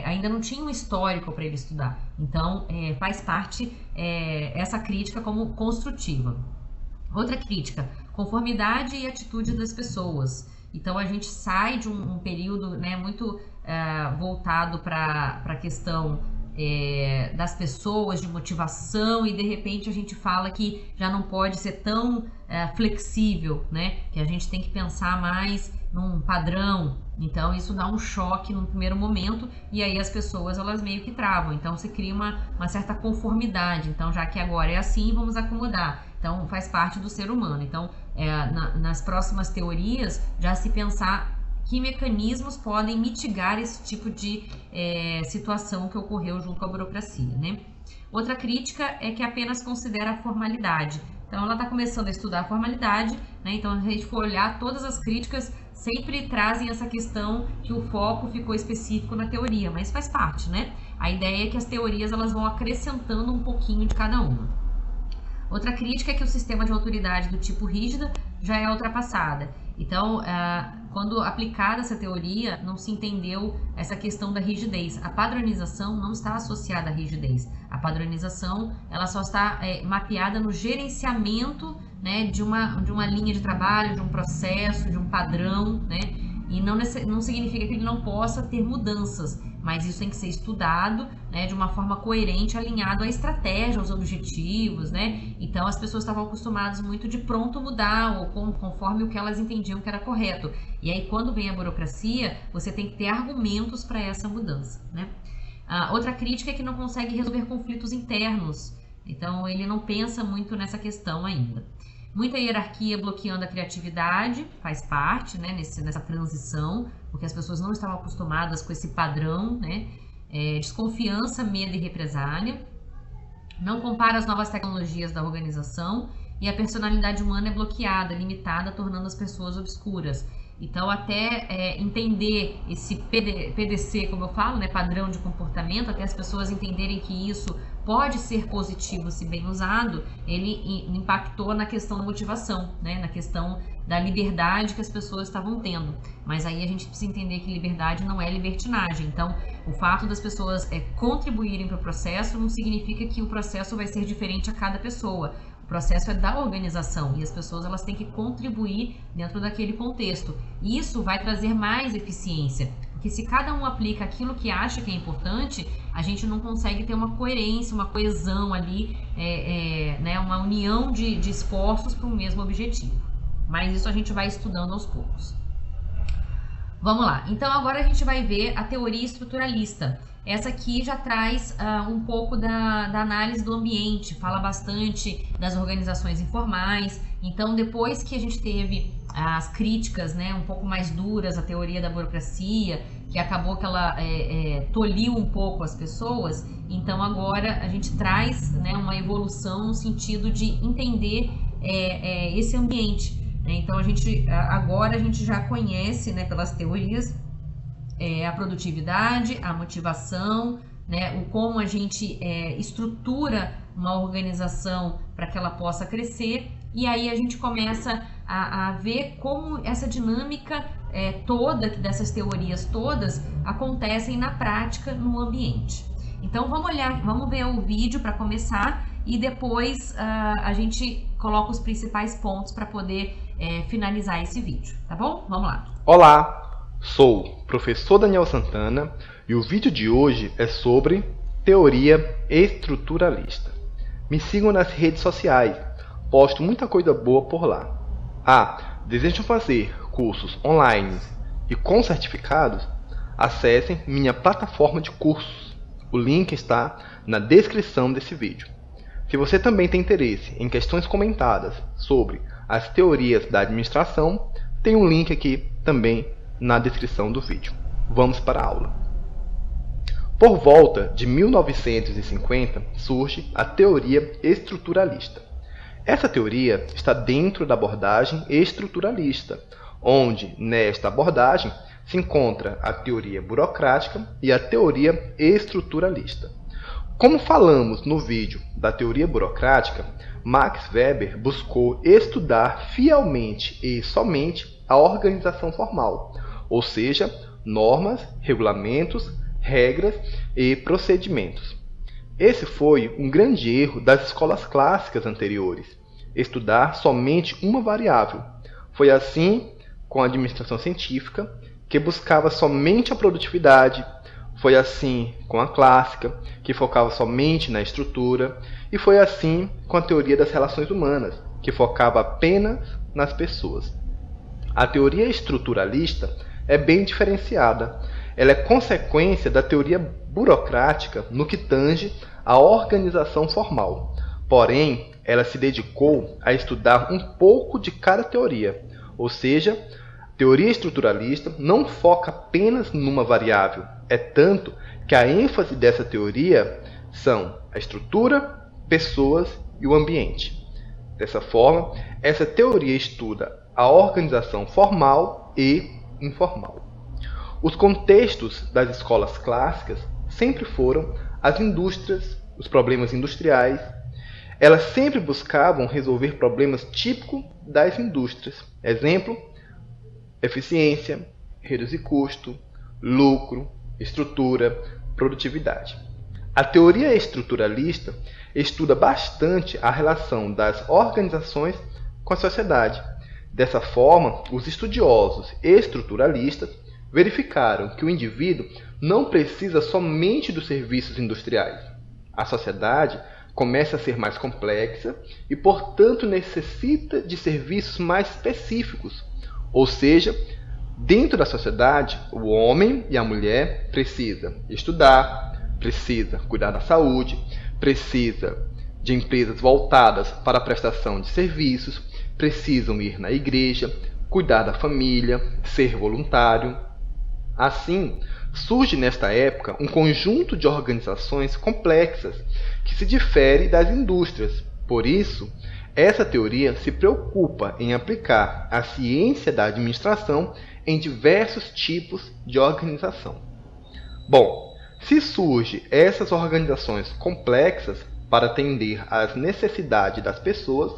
ainda não tinha um histórico para ele estudar. Então, faz parte essa crítica como construtiva. Outra crítica, conformidade e atitude das pessoas. Então, a gente sai de um período, né, muito voltado para a questão das pessoas, de motivação, e de repente a gente fala que já não pode ser tão flexível, né? Que a gente tem que pensar mais num padrão. Então isso dá um choque no primeiro momento e aí as pessoas elas meio que travam. Então se cria uma certa conformidade. Então já que agora é assim, vamos acomodar. Então faz parte do ser humano. Então nas próximas teorias já se pensar que mecanismos podem mitigar esse tipo de situação que ocorreu junto com a burocracia, né? Outra crítica é que apenas considera a formalidade. Então ela está começando a estudar a formalidade, né? Então, se a gente for olhar todas as críticas, sempre trazem essa questão que o foco ficou específico na teoria, mas faz parte, né? A ideia é que as teorias elas vão acrescentando um pouquinho de cada uma. Outra crítica é que o sistema de autoridade do tipo rígida já é ultrapassada. Então, quando aplicada essa teoria, não se entendeu essa questão da rigidez. A padronização não está associada à rigidez. A padronização ela só está mapeada no gerenciamento, né, de uma linha de trabalho, de um processo, de um padrão, né? E não significa que ele não possa ter mudanças, mas isso tem que ser estudado, né, de uma forma coerente, alinhado à estratégia, aos objetivos, né? Então as pessoas estavam acostumadas muito de pronto mudar, ou conforme o que elas entendiam que era correto. E aí quando vem a burocracia, você tem que ter argumentos para essa mudança, né? Outra crítica é que não consegue resolver conflitos internos. Então ele não pensa muito nessa questão ainda. Muita hierarquia bloqueando a criatividade, faz parte, né, nessa transição, porque as pessoas não estavam acostumadas com esse padrão, né? Desconfiança, medo e represália. Não compara as novas tecnologias da organização e a personalidade humana é bloqueada, limitada, tornando as pessoas obscuras. Então, até entender esse PDC, como eu falo, né, padrão de comportamento, até as pessoas entenderem que isso pode ser positivo se bem usado, ele impactou na questão da motivação, né, na questão da liberdade que as pessoas estavam tendo. Mas aí a gente precisa entender que liberdade não é libertinagem. Então, o fato das pessoas contribuírem para o processo não significa que o processo vai ser diferente a cada pessoa. O processo é da organização e as pessoas elas têm que contribuir dentro daquele contexto. E isso vai trazer mais eficiência, porque se cada um aplica aquilo que acha que é importante, a gente não consegue ter uma coerência, uma coesão ali, né, uma união de esforços para um mesmo objetivo. Mas isso a gente vai estudando aos poucos. Vamos lá, então agora a gente vai ver a teoria estruturalista. Essa aqui já traz um pouco da análise do ambiente, fala bastante das organizações informais. Então, depois que a gente teve as críticas, né, um pouco mais duras à teoria da burocracia, que acabou que ela tolhiu um pouco as pessoas, então agora a gente traz, né, uma evolução no sentido de entender esse ambiente. Então, agora a gente já conhece, né, pelas teorias, a produtividade, a motivação, né, como a gente estrutura uma organização para que ela possa crescer, e aí a gente começa a ver como essa dinâmica toda, dessas teorias todas, acontecem na prática no ambiente. Então vamos ver o vídeo para começar, e depois a gente coloca os principais pontos para poder finalizar esse vídeo, tá bom? Vamos lá. Olá! Sou o professor Daniel Santana e o vídeo de hoje é sobre teoria estruturalista. Me sigam nas redes sociais, posto muita coisa boa por lá. Desejam fazer cursos online e com certificados? Acessem minha plataforma de cursos. O link está na descrição desse vídeo. Se você também tem interesse em questões comentadas sobre as teorias da administração, tem um link aqui também na descrição do vídeo. Vamos para a aula. Por volta de 1950, surge a teoria estruturalista. Essa teoria está dentro da abordagem estruturalista, onde, nesta abordagem, se encontra a teoria burocrática e a teoria estruturalista. Como falamos no vídeo da teoria burocrática, Max Weber buscou estudar fielmente e somente a organização formal, ou seja, normas, regulamentos, regras e procedimentos. Esse foi um grande erro das escolas clássicas anteriores, estudar somente uma variável. Foi assim com a administração científica, que buscava somente a produtividade. Foi assim com a clássica, que focava somente na estrutura. E foi assim com a teoria das relações humanas, que focava apenas nas pessoas. A teoria estruturalista é bem diferenciada. Ela é consequência da teoria burocrática no que tange à organização formal. Porém, ela se dedicou a estudar um pouco de cada teoria. Ou seja, a teoria estruturalista não foca apenas numa variável. É tanto que a ênfase dessa teoria são a estrutura, pessoas e o ambiente. Dessa forma, essa teoria estuda a organização formal e informal. Os contextos das escolas clássicas sempre foram as indústrias, os problemas industriais. Elas sempre buscavam resolver problemas típicos das indústrias. Exemplo, eficiência, reduzir custo, lucro, estrutura, produtividade. A teoria estruturalista estuda bastante a relação das organizações com a sociedade. Dessa forma, os estudiosos estruturalistas verificaram que o indivíduo não precisa somente dos serviços industriais. A sociedade começa a ser mais complexa e, portanto, necessita de serviços mais específicos. Ou seja, dentro da sociedade, o homem e a mulher precisam estudar, precisa cuidar da saúde, precisa de empresas voltadas para a prestação de serviços, precisam ir na igreja, cuidar da família, ser voluntário. Assim, surge nesta época um conjunto de organizações complexas que se difere das indústrias. Por isso, essa teoria se preocupa em aplicar a ciência da administração em diversos tipos de organização. Bom, se surgem essas organizações complexas para atender às necessidades das pessoas,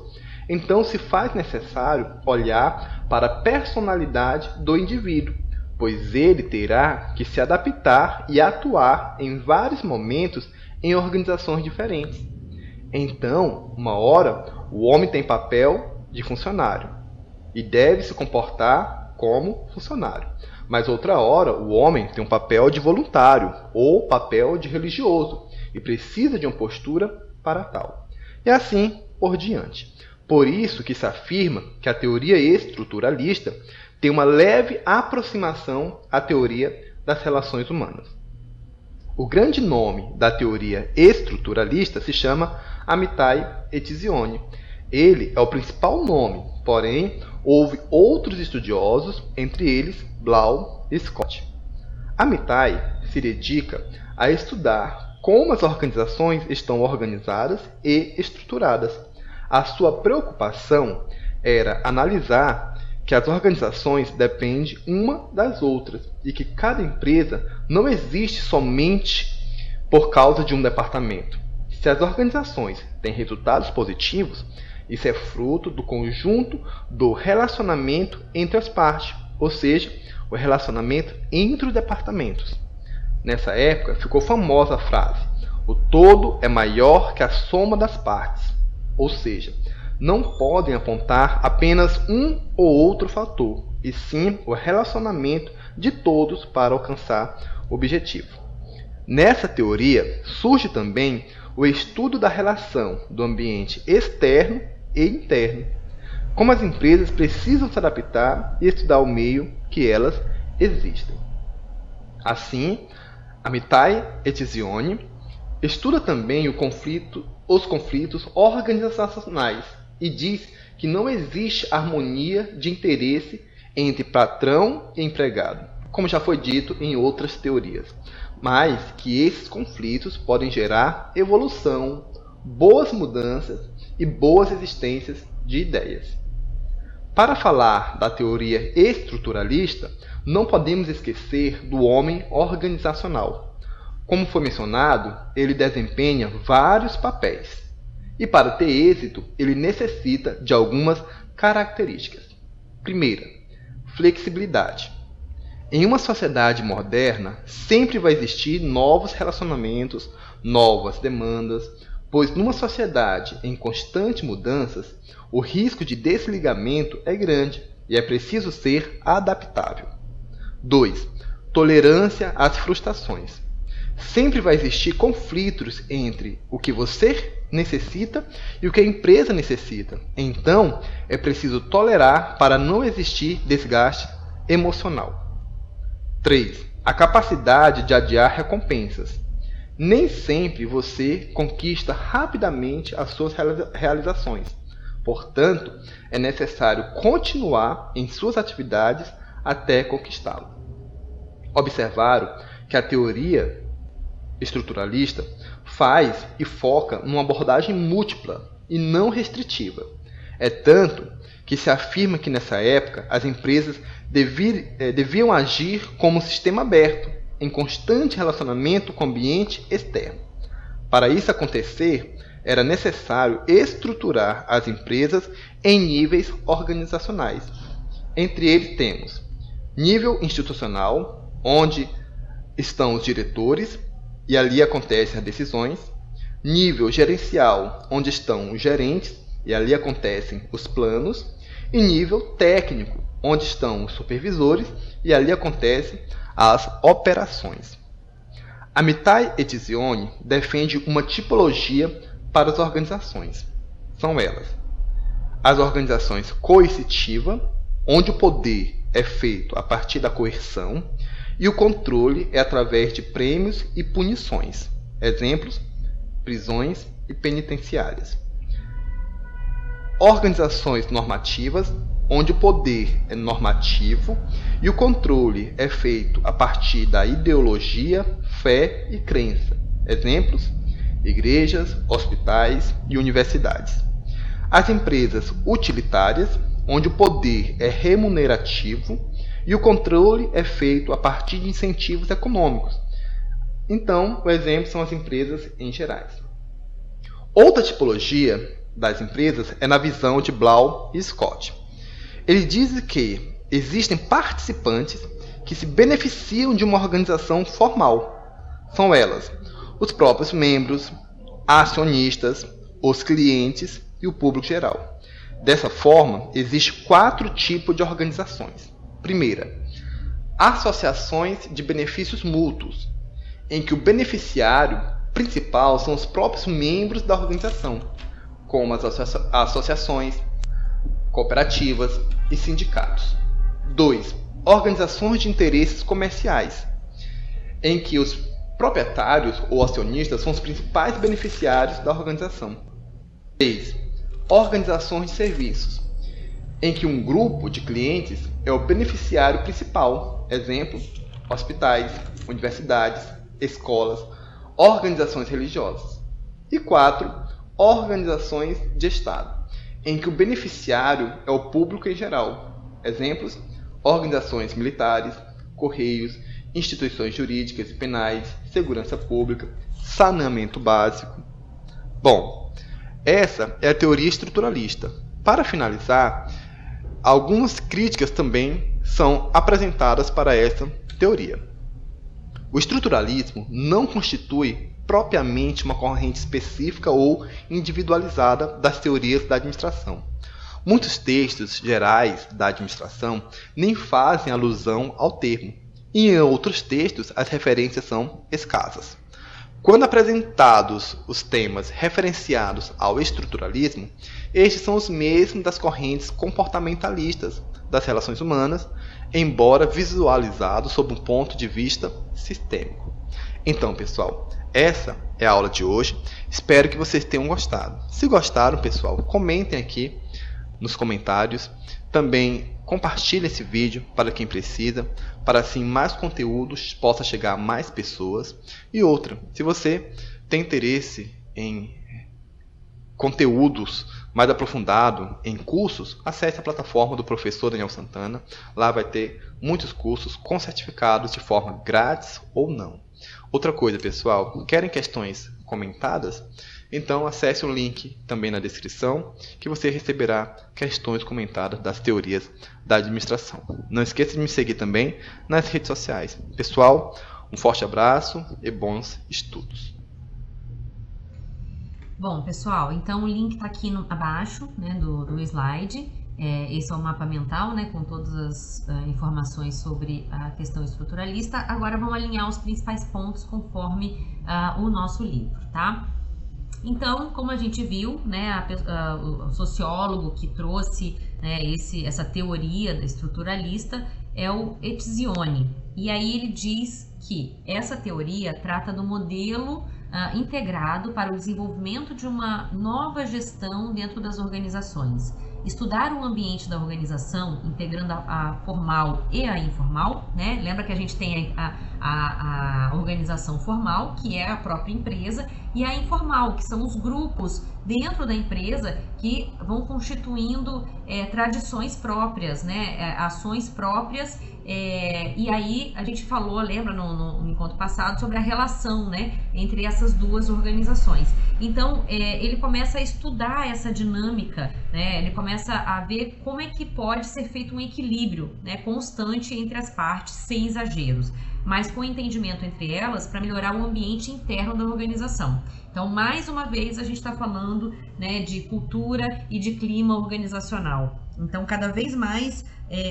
então se faz necessário olhar para a personalidade do indivíduo, pois ele terá que se adaptar e atuar em vários momentos em organizações diferentes. Então, uma hora, o homem tem papel de funcionário e deve se comportar como funcionário. Mas outra hora, o homem tem um papel de voluntário ou papel de religioso e precisa de uma postura para tal. E assim por diante. Por isso que se afirma que a teoria estruturalista tem uma leve aproximação à teoria das relações humanas. O grande nome da teoria estruturalista se chama Amitai Etzioni. Ele é o principal nome, porém, houve outros estudiosos, entre eles Blau e Scott. Amitai se dedica a estudar como as organizações estão organizadas e estruturadas. A sua preocupação era analisar que as organizações dependem uma das outras e que cada empresa não existe somente por causa de um departamento. Se as organizações têm resultados positivos, isso é fruto do conjunto do relacionamento entre as partes, ou seja, o relacionamento entre os departamentos. Nessa época ficou famosa a frase: o todo é maior que a soma das partes, ou seja, não podem apontar apenas um ou outro fator, e sim o relacionamento de todos para alcançar o objetivo. Nessa teoria surge também o estudo da relação do ambiente externo e interno, como as empresas precisam se adaptar e estudar o meio que elas existem. Assim, Amitai Etzioni estuda também os conflitos organizacionais e diz que não existe harmonia de interesse entre patrão e empregado, como já foi dito em outras teorias, mas que esses conflitos podem gerar evolução, boas mudanças e boas existências de ideias. Para falar da teoria estruturalista, não podemos esquecer do homem organizacional. Como foi mencionado, ele desempenha vários papéis. E para ter êxito, ele necessita de algumas características. Primeira, flexibilidade. Em uma sociedade moderna, sempre vai existir novos relacionamentos, novas demandas, pois numa sociedade em constantes mudanças, o risco de desligamento é grande e é preciso ser adaptável. 2. Tolerância às frustrações. Sempre vai existir conflitos entre o que você necessita e o que a empresa necessita. Então, é preciso tolerar para não existir desgaste emocional. 3. A capacidade de adiar recompensas. Nem sempre você conquista rapidamente as suas realizações. Portanto, é necessário continuar em suas atividades até conquistá-lo. Observaram que a teoria estruturalista faz e foca numa abordagem múltipla e não restritiva. É tanto que se afirma que nessa época as empresas deviam agir como um sistema aberto, em constante relacionamento com o ambiente externo. Para isso acontecer, era necessário estruturar as empresas em níveis organizacionais. Entre eles temos nível institucional, onde estão os diretores e ali acontecem as decisões. Nível gerencial, onde estão os gerentes e ali acontecem os planos. E nível técnico, onde estão os supervisores e ali acontecem as operações. Amitai Etzioni defende uma tipologia para as organizações. São elas: as organizações coercitivas, onde o poder é feito a partir da coerção e o controle é através de prêmios e punições. Exemplos: prisões e penitenciárias. Organizações normativas, onde o poder é normativo e o controle é feito a partir da ideologia, fé e crença. Exemplos: igrejas, hospitais e universidades. As empresas utilitárias, onde o poder é remunerativo e o controle é feito a partir de incentivos econômicos. Então, o exemplo são as empresas em gerais. Outra tipologia das empresas é na visão de Blau e Scott. Ele diz que existem participantes que se beneficiam de uma organização formal. São elas: os próprios membros, acionistas, os clientes e o público geral. Dessa forma, existem 4 tipos de organizações. Primeira, associações de benefícios mútuos, em que o beneficiário principal são os próprios membros da organização, como as associações, cooperativas e sindicatos. 2. Organizações de interesses comerciais, em que os proprietários ou acionistas são os principais beneficiários da organização. 3. Organizações de serviços, em que um grupo de clientes é o beneficiário principal. Exemplo: hospitais, universidades, escolas, organizações religiosas. E 4. Organizações de Estado, em que o beneficiário é o público em geral. Exemplos: organizações militares, correios, instituições jurídicas e penais, segurança pública, saneamento básico. Bom, essa é a teoria estruturalista. Para finalizar, algumas críticas também são apresentadas para essa teoria. O estruturalismo não constitui propriamente uma corrente específica ou individualizada das teorias da administração. Muitos textos gerais da administração nem fazem alusão ao termo, e em outros textos as referências são escassas. Quando apresentados os temas referenciados ao estruturalismo, estes são os mesmos das correntes comportamentalistas das relações humanas, embora visualizados sob um ponto de vista sistêmico. Então, pessoal, essa é a aula de hoje. Espero que vocês tenham gostado. Se gostaram, pessoal, comentem aqui nos comentários. Também compartilhem esse vídeo para quem precisa, para assim mais conteúdos possa chegar a mais pessoas. E outra, se você tem interesse em conteúdos mais aprofundados, em cursos, acesse a plataforma do professor Daniel Santana. Lá vai ter muitos cursos com certificados de forma grátis ou não. Outra coisa, pessoal, querem questões comentadas? Então acesse o link também na descrição que você receberá questões comentadas das teorias da administração. Não esqueça de me seguir também nas redes sociais. Pessoal, um forte abraço e bons estudos. Bom, pessoal, então o link está aqui abaixo, né, do slide. Esse é o mapa mental, né, com todas as informações sobre a questão estruturalista. Agora vamos alinhar os principais pontos conforme o nosso livro, tá? Então, como a gente viu, né, o sociólogo que trouxe, né, essa teoria da estruturalista é o Etzioni. E aí ele diz que essa teoria trata do modelo integrado para o desenvolvimento de uma nova gestão dentro das organizações. Estudar o ambiente da organização, integrando a formal e a informal, né? Lembra que a gente tem a organização formal, que é a própria empresa, e a informal, que são os grupos dentro da empresa que vão constituindo tradições próprias, né, ações próprias. E aí a gente falou, lembra no encontro passado, sobre a relação, né, entre essas duas organizações. Então ele começa a estudar essa dinâmica, né, ele começa a ver como é que pode ser feito um equilíbrio, né, constante entre as partes, sem exageros, mas com entendimento entre elas para melhorar o ambiente interno da organização. Então, mais uma vez, a gente está falando, né, de cultura e de clima organizacional. Então, cada vez mais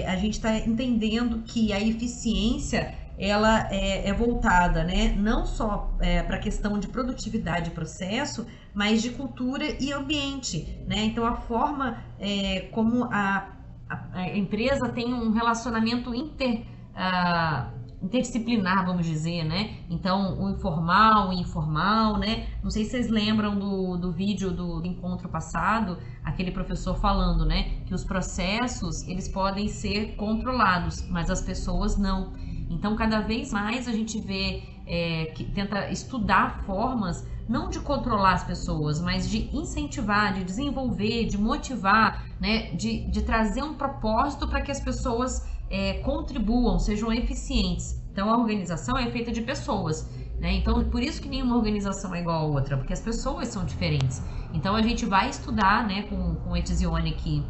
a gente está entendendo que a eficiência ela é voltada, né, não só para a questão de produtividade e processo, mas de cultura e ambiente, né? Então, a forma como a empresa tem um relacionamento interdisciplinar, vamos dizer, né? Então, o informal, o informal, né? Não sei se vocês lembram do vídeo do encontro passado, aquele professor falando, né? Que os processos, eles podem ser controlados, mas as pessoas não. Então, cada vez mais a gente vê que tenta estudar formas não de controlar as pessoas, mas de incentivar, de desenvolver, de motivar, né? De trazer um propósito para que as pessoas contribuam, sejam eficientes. Então, a organização é feita de pessoas, né? Então, por isso que nenhuma organização é igual a outra, porque as pessoas são diferentes. Então, a gente vai estudar, né, com o Etzioni aqui,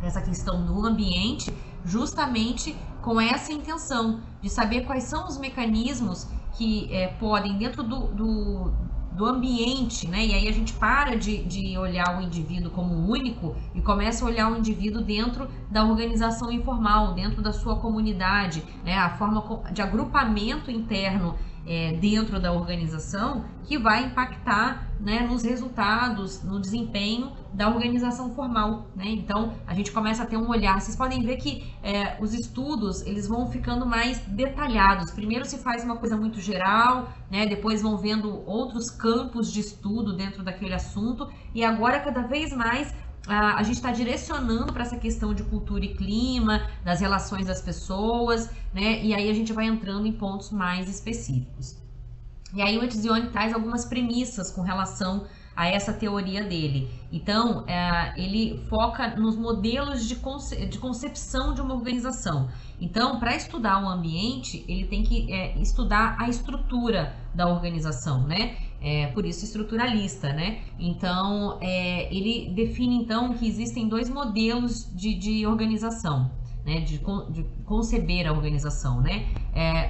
essa questão do ambiente, justamente com essa intenção de saber quais são os mecanismos que podem, dentro do ambiente, né? E aí a gente para de olhar o indivíduo como único e começa a olhar o indivíduo dentro da organização informal, dentro da sua comunidade, né? A forma de agrupamento interno dentro da organização que vai impactar, né, nos resultados, no desempenho da organização formal, né? Então a gente começa a ter um olhar. Vocês podem ver que os estudos eles vão ficando mais detalhados. Primeiro se faz uma coisa muito geral, né? Depois vão vendo outros campos de estudo dentro daquele assunto, e agora cada vez mais a gente está direcionando para essa questão de cultura e clima, das relações das pessoas, né? E aí a gente vai entrando em pontos mais específicos. E aí o Etzioni traz algumas premissas com relação a essa teoria dele. Então, ele foca nos modelos de concepção de uma organização. Então, para estudar o ambiente, ele tem que estudar a estrutura da organização, né? Por isso estruturalista, né? Então, ele define então que existem dois modelos de organização, né? De conceber a organização, né?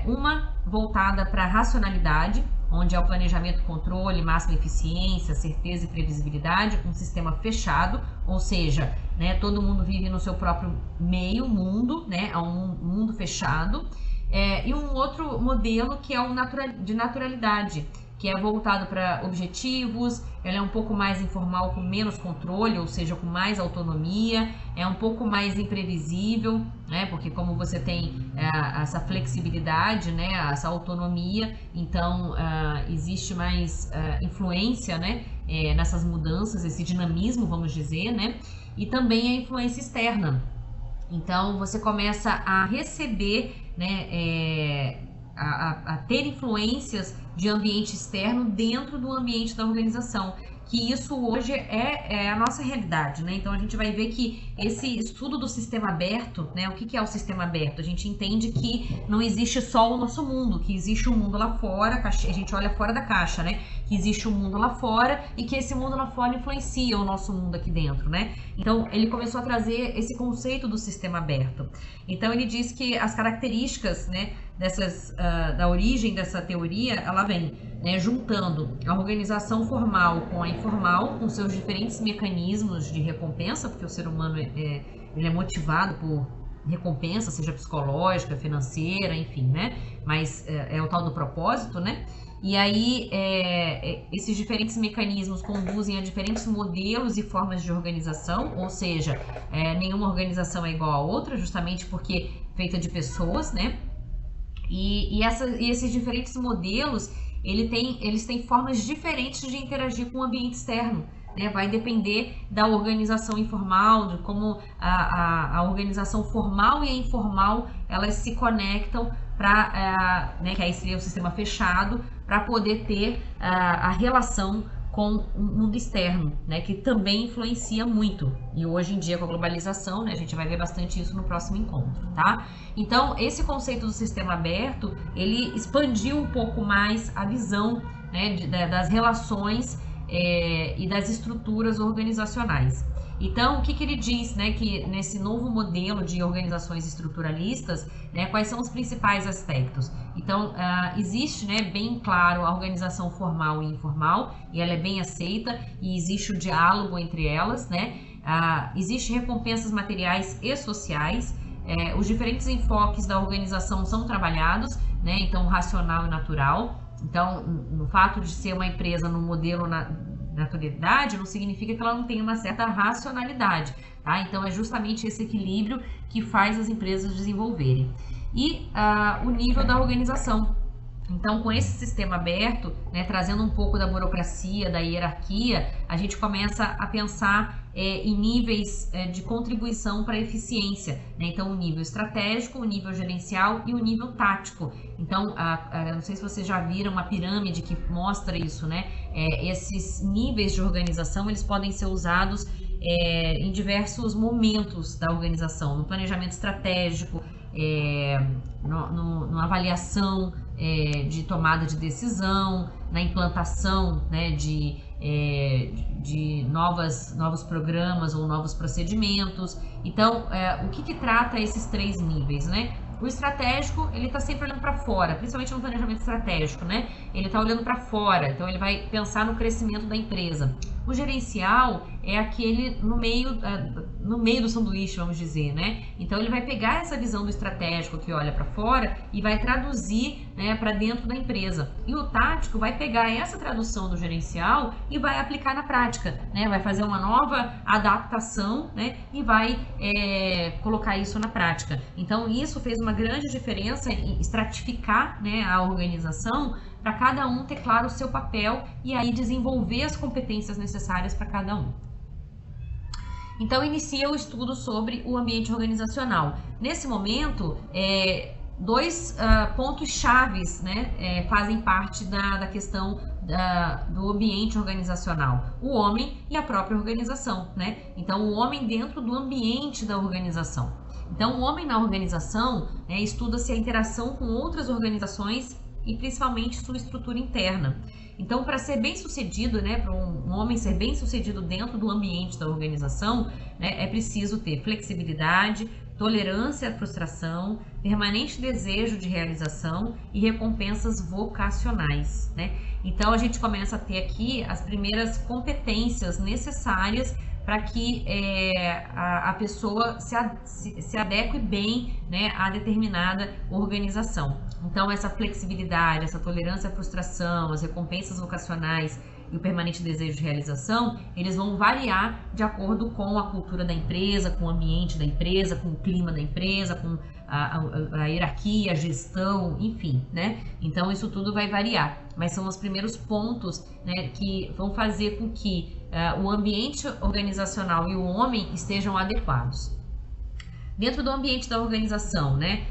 Uma voltada para a racionalidade, onde é o planejamento, controle, máxima eficiência, certeza e previsibilidade, um sistema fechado, ou seja, né, todo mundo vive no seu próprio meio, mundo, né, é um mundo fechado, e um outro modelo que é o de naturalidade, que é voltado para objetivos, ela é um pouco mais informal, com menos controle, ou seja, com mais autonomia, é um pouco mais imprevisível, né? Porque como você tem essa flexibilidade, né? Essa autonomia, então existe mais influência, né? Nessas mudanças, esse dinamismo, vamos dizer, né? E também a influência externa. Então você começa a receber, né? A ter influências de ambiente externo dentro do ambiente da organização, que isso hoje é a nossa realidade, né? Então a gente vai ver que esse estudo do sistema aberto, né? O que é o sistema aberto? A gente entende que não existe só o nosso mundo, que existe um mundo lá fora, a gente olha fora da caixa, né? Que existe um mundo lá fora e que esse mundo lá fora influencia o nosso mundo aqui dentro, né? Então ele começou a trazer esse conceito do sistema aberto. Então ele diz que as características, né, da origem dessa teoria, ela vem, né, juntando a organização formal com a informal, com seus diferentes mecanismos de recompensa, porque o ser humano ele é motivado por recompensa, seja psicológica, financeira, enfim, né? Mas é o tal do propósito, né? E aí esses diferentes mecanismos conduzem a diferentes modelos e formas de organização, ou seja, nenhuma organização é igual a outra, justamente porque é feita de pessoas, né? E esses diferentes modelos, eles têm formas diferentes de interagir com o ambiente externo, né? Vai depender da organização informal, de como a organização formal e a informal, elas se conectam para, né, que aí seria o sistema fechado, para poder ter a relação com o mundo externo, né, que também influencia muito. E hoje em dia, com a globalização, né, a gente vai ver bastante isso no próximo encontro, tá? Então, esse conceito do sistema aberto, ele expandiu um pouco mais a visão, né, das relações e das estruturas organizacionais. Então, o que ele diz, né, que nesse novo modelo de organizações estruturalistas, né, quais são os principais aspectos? Então, existe, né, bem claro a organização formal e informal, e ela é bem aceita, e existe o diálogo entre elas, né? Existe recompensas materiais e sociais, os diferentes enfoques da organização são trabalhados, né, então racional e natural. Então, no fato de ser uma empresa no modelo naturalidade, não significa que ela não tenha uma certa racionalidade, tá? Então é justamente esse equilíbrio que faz as empresas desenvolverem. E o nível da organização. Então, com esse sistema aberto, né, trazendo um pouco da burocracia, da hierarquia, a gente começa a pensar em níveis de contribuição para a eficiência, né? Então, o nível estratégico, o nível gerencial e o nível tático. Então, não sei se vocês já viram uma pirâmide que mostra isso, né? Esses níveis de organização, eles podem ser usados em diversos momentos da organização, no planejamento estratégico, na avaliação de tomada de decisão, na implantação, né, de novos programas ou novos procedimentos. Então, o que trata esses 3 níveis, né? O estratégico, ele está sempre olhando para fora, principalmente no planejamento estratégico, né? Ele está olhando para fora, então ele vai pensar no crescimento da empresa. O gerencial é aquele no meio do sanduíche, vamos dizer, né? Então ele vai pegar essa visão do estratégico que olha para fora e vai traduzir, né, para dentro da empresa. E o tático vai pegar essa tradução do gerencial e vai aplicar na prática, né? Vai fazer uma nova adaptação, né? E vai colocar isso na prática. Então isso fez uma grande diferença em estratificar, né, a organização, para cada um ter claro o seu papel e aí desenvolver as competências necessárias para cada um. Então inicia o estudo sobre o ambiente organizacional. Nesse momento, 2 pontos chaves, né, fazem parte da questão do ambiente organizacional: o homem e a própria organização, né? Então o homem dentro do ambiente da organização. Então o homem na organização, né, estuda-se a interação com outras organizações e principalmente sua estrutura interna. Então, para ser bem sucedido, né, para um homem ser bem sucedido dentro do ambiente da organização, né, é preciso ter flexibilidade, tolerância à frustração, permanente desejo de realização e recompensas vocacionais, né? Então, a gente começa a ter aqui as primeiras competências necessárias para que a pessoa se adeque bem, né, a determinada organização. Então, essa flexibilidade, essa tolerância à frustração, as recompensas vocacionais e o permanente desejo de realização, eles vão variar de acordo com a cultura da empresa, com o ambiente da empresa, com o clima da empresa, com a hierarquia, a gestão, enfim, né? Então, isso tudo vai variar, mas são os primeiros pontos, né, que vão fazer com que o ambiente organizacional e o homem estejam adequados. Dentro do ambiente da organização, né,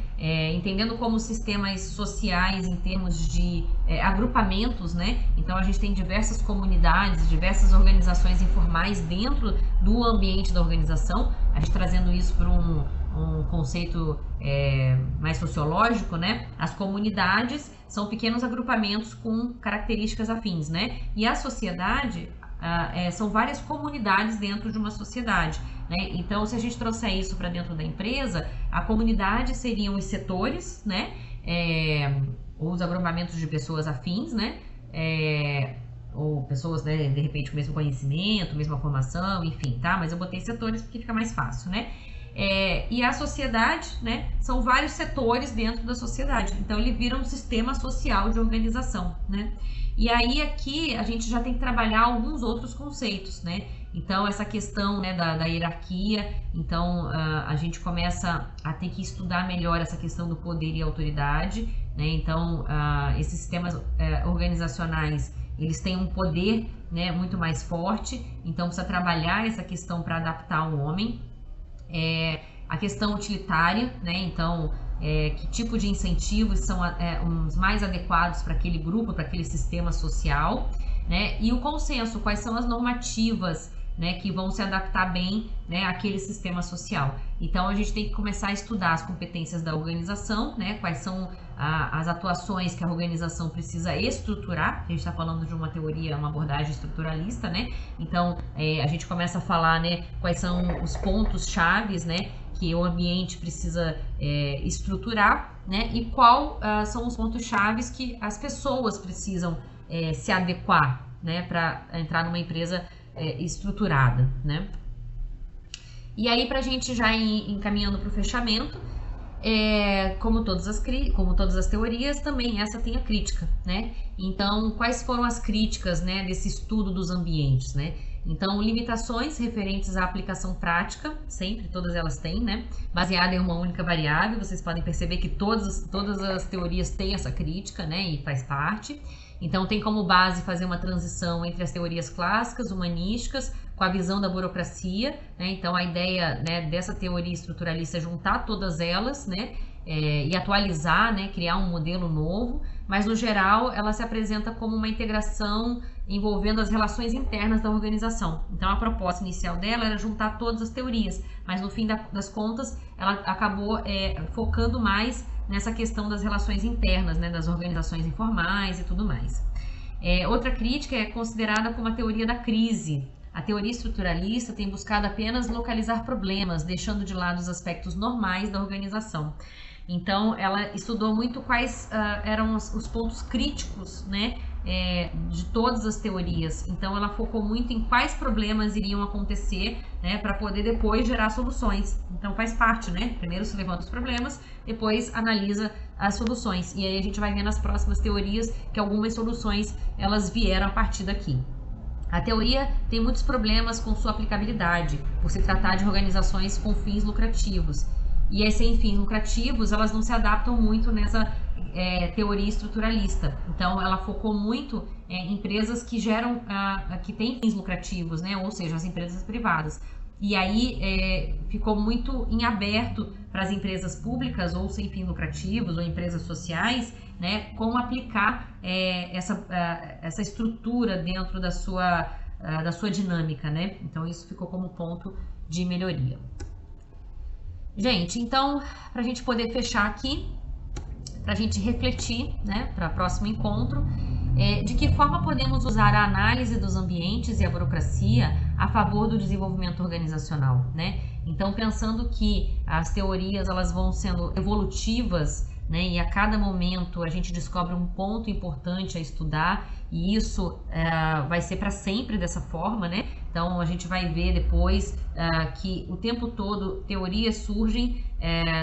entendendo como sistemas sociais em termos de agrupamentos, né? Então a gente tem diversas comunidades, diversas organizações informais dentro do ambiente da organização, a gente trazendo isso para um conceito mais sociológico, né? As comunidades são pequenos agrupamentos com características afins, né? E a sociedade são várias comunidades dentro de uma sociedade, né? Então, se a gente trouxer isso para dentro da empresa, a comunidade seriam os setores, né? Ou os agrupamentos de pessoas afins, né? Ou pessoas, né, de repente, com o mesmo conhecimento, mesma formação, enfim, tá? Mas eu botei setores porque fica mais fácil, né? E a sociedade, né, são vários setores dentro da sociedade. Então, ele vira um sistema social de organização, né? E aí, aqui, a gente já tem que trabalhar alguns outros conceitos, né? Então, essa questão, né, da hierarquia, então, a gente começa a ter que estudar melhor essa questão do poder e autoridade, né? Então, esses sistemas organizacionais, eles têm um poder, né, muito mais forte, então precisa trabalhar essa questão para adaptar o homem. A questão utilitária, né? Então, que tipo de incentivos são os mais adequados para aquele grupo, para aquele sistema social, né? E o consenso, quais são as normativas, né, que vão se adaptar bem, né, àquele sistema social. Então a gente tem que começar a estudar as competências da organização, né, quais são as atuações que a organização precisa estruturar. A gente está falando de uma teoria, uma abordagem estruturalista, né? Então a gente começa a falar, né, quais são os pontos chaves, né, que o ambiente precisa estruturar, né, e qual são os pontos chaves que as pessoas precisam se adequar, né, para entrar numa empresa estruturada, né? E aí, para a gente já ir encaminhando para o fechamento, como todas as teorias, também essa tem a crítica, né? Então, quais foram as críticas, né, desse estudo dos ambientes, né? Então, limitações referentes à aplicação prática, sempre, todas elas têm, né? Baseada em uma única variável, vocês podem perceber que todas as teorias têm essa crítica, né? E faz parte. Então, tem como base fazer uma transição entre as teorias clássicas, humanísticas, com a visão da burocracia, né? Então, a ideia, né, dessa teoria estruturalista é juntar todas elas, né? E atualizar, né? Criar um modelo novo, mas, no geral, ela se apresenta como uma integração envolvendo as relações internas da organização. Então, a proposta inicial dela era juntar todas as teorias, mas, no fim das contas, ela acabou focando mais nessa questão das relações internas, né, das organizações informais e tudo mais. Outra crítica é considerada como a teoria da crise. A teoria estruturalista tem buscado apenas localizar problemas, deixando de lado os aspectos normais da organização. Então, ela estudou muito quais eram os pontos críticos, né, de todas as teorias. Então, ela focou muito em quais problemas iriam acontecer, né, para poder depois gerar soluções. Então, faz parte, né? Primeiro se levanta os problemas, depois analisa as soluções. E aí a gente vai ver nas próximas teorias que algumas soluções elas vieram a partir daqui. A teoria tem muitos problemas com sua aplicabilidade, por se tratar de organizações com fins lucrativos. E as sem fins lucrativos, elas não se adaptam muito nessa teoria estruturalista. Então, ela focou muito em empresas que geram, que têm fins lucrativos, né? Ou seja, as empresas privadas. E aí ficou muito em aberto para as empresas públicas ou sem fins lucrativos ou empresas sociais, né? Como aplicar essa estrutura dentro da sua dinâmica, né? Então, isso ficou como ponto de melhoria. Gente, então, para a gente poder fechar aqui, para a gente refletir, né, para o próximo encontro, de que forma podemos usar a análise dos ambientes e a burocracia a favor do desenvolvimento organizacional, né? Então, pensando que as teorias elas vão sendo evolutivas, né, e a cada momento a gente descobre um ponto importante a estudar, e isso vai ser para sempre dessa forma, né? Então, a gente vai ver depois que o tempo todo teorias surgem,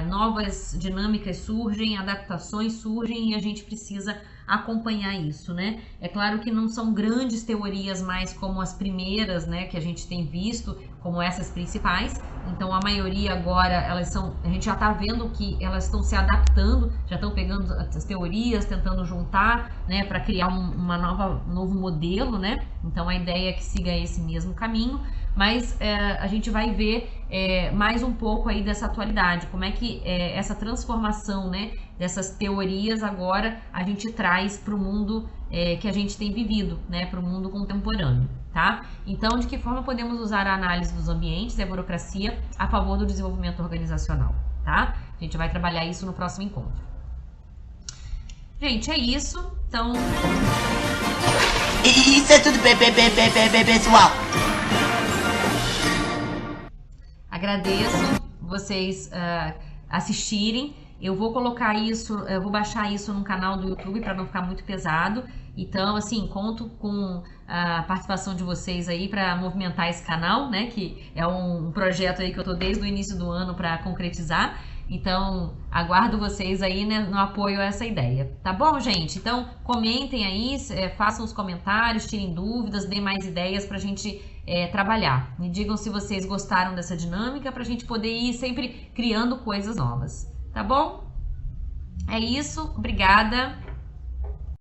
novas dinâmicas surgem, adaptações surgem, e a gente precisa acompanhar isso, né? É claro que não são grandes teorias mais como as primeiras, né, que a gente tem visto, como essas principais. Então, a maioria agora, a gente já está vendo que elas estão se adaptando, já estão pegando as teorias, tentando juntar, né, para criar um novo modelo, né? Então, a ideia é que siga esse mesmo caminho, mas a gente vai ver mais um pouco aí dessa atualidade, como é que essa transformação, né, dessas teorias agora a gente traz para o mundo que a gente tem vivido, né, para o mundo contemporâneo, tá? Então, de que forma podemos usar a análise dos ambientes e a burocracia a favor do desenvolvimento organizacional, tá? A gente vai trabalhar isso no próximo encontro. Gente, é isso. Então... Isso é tudo, pessoal. Agradeço vocês assistirem. Eu vou colocar isso, eu vou baixar isso no canal do YouTube para não ficar muito pesado. Então, assim, conto com a participação de vocês aí para movimentar esse canal, né? Que é um projeto aí que eu tô desde o início do ano para concretizar. Então, aguardo vocês aí, né, no apoio a essa ideia. Tá bom, gente? Então, comentem aí, façam os comentários, tirem dúvidas, deem mais ideias pra gente trabalhar. Me digam se vocês gostaram dessa dinâmica pra gente poder ir sempre criando coisas novas. Tá bom? É isso. Obrigada.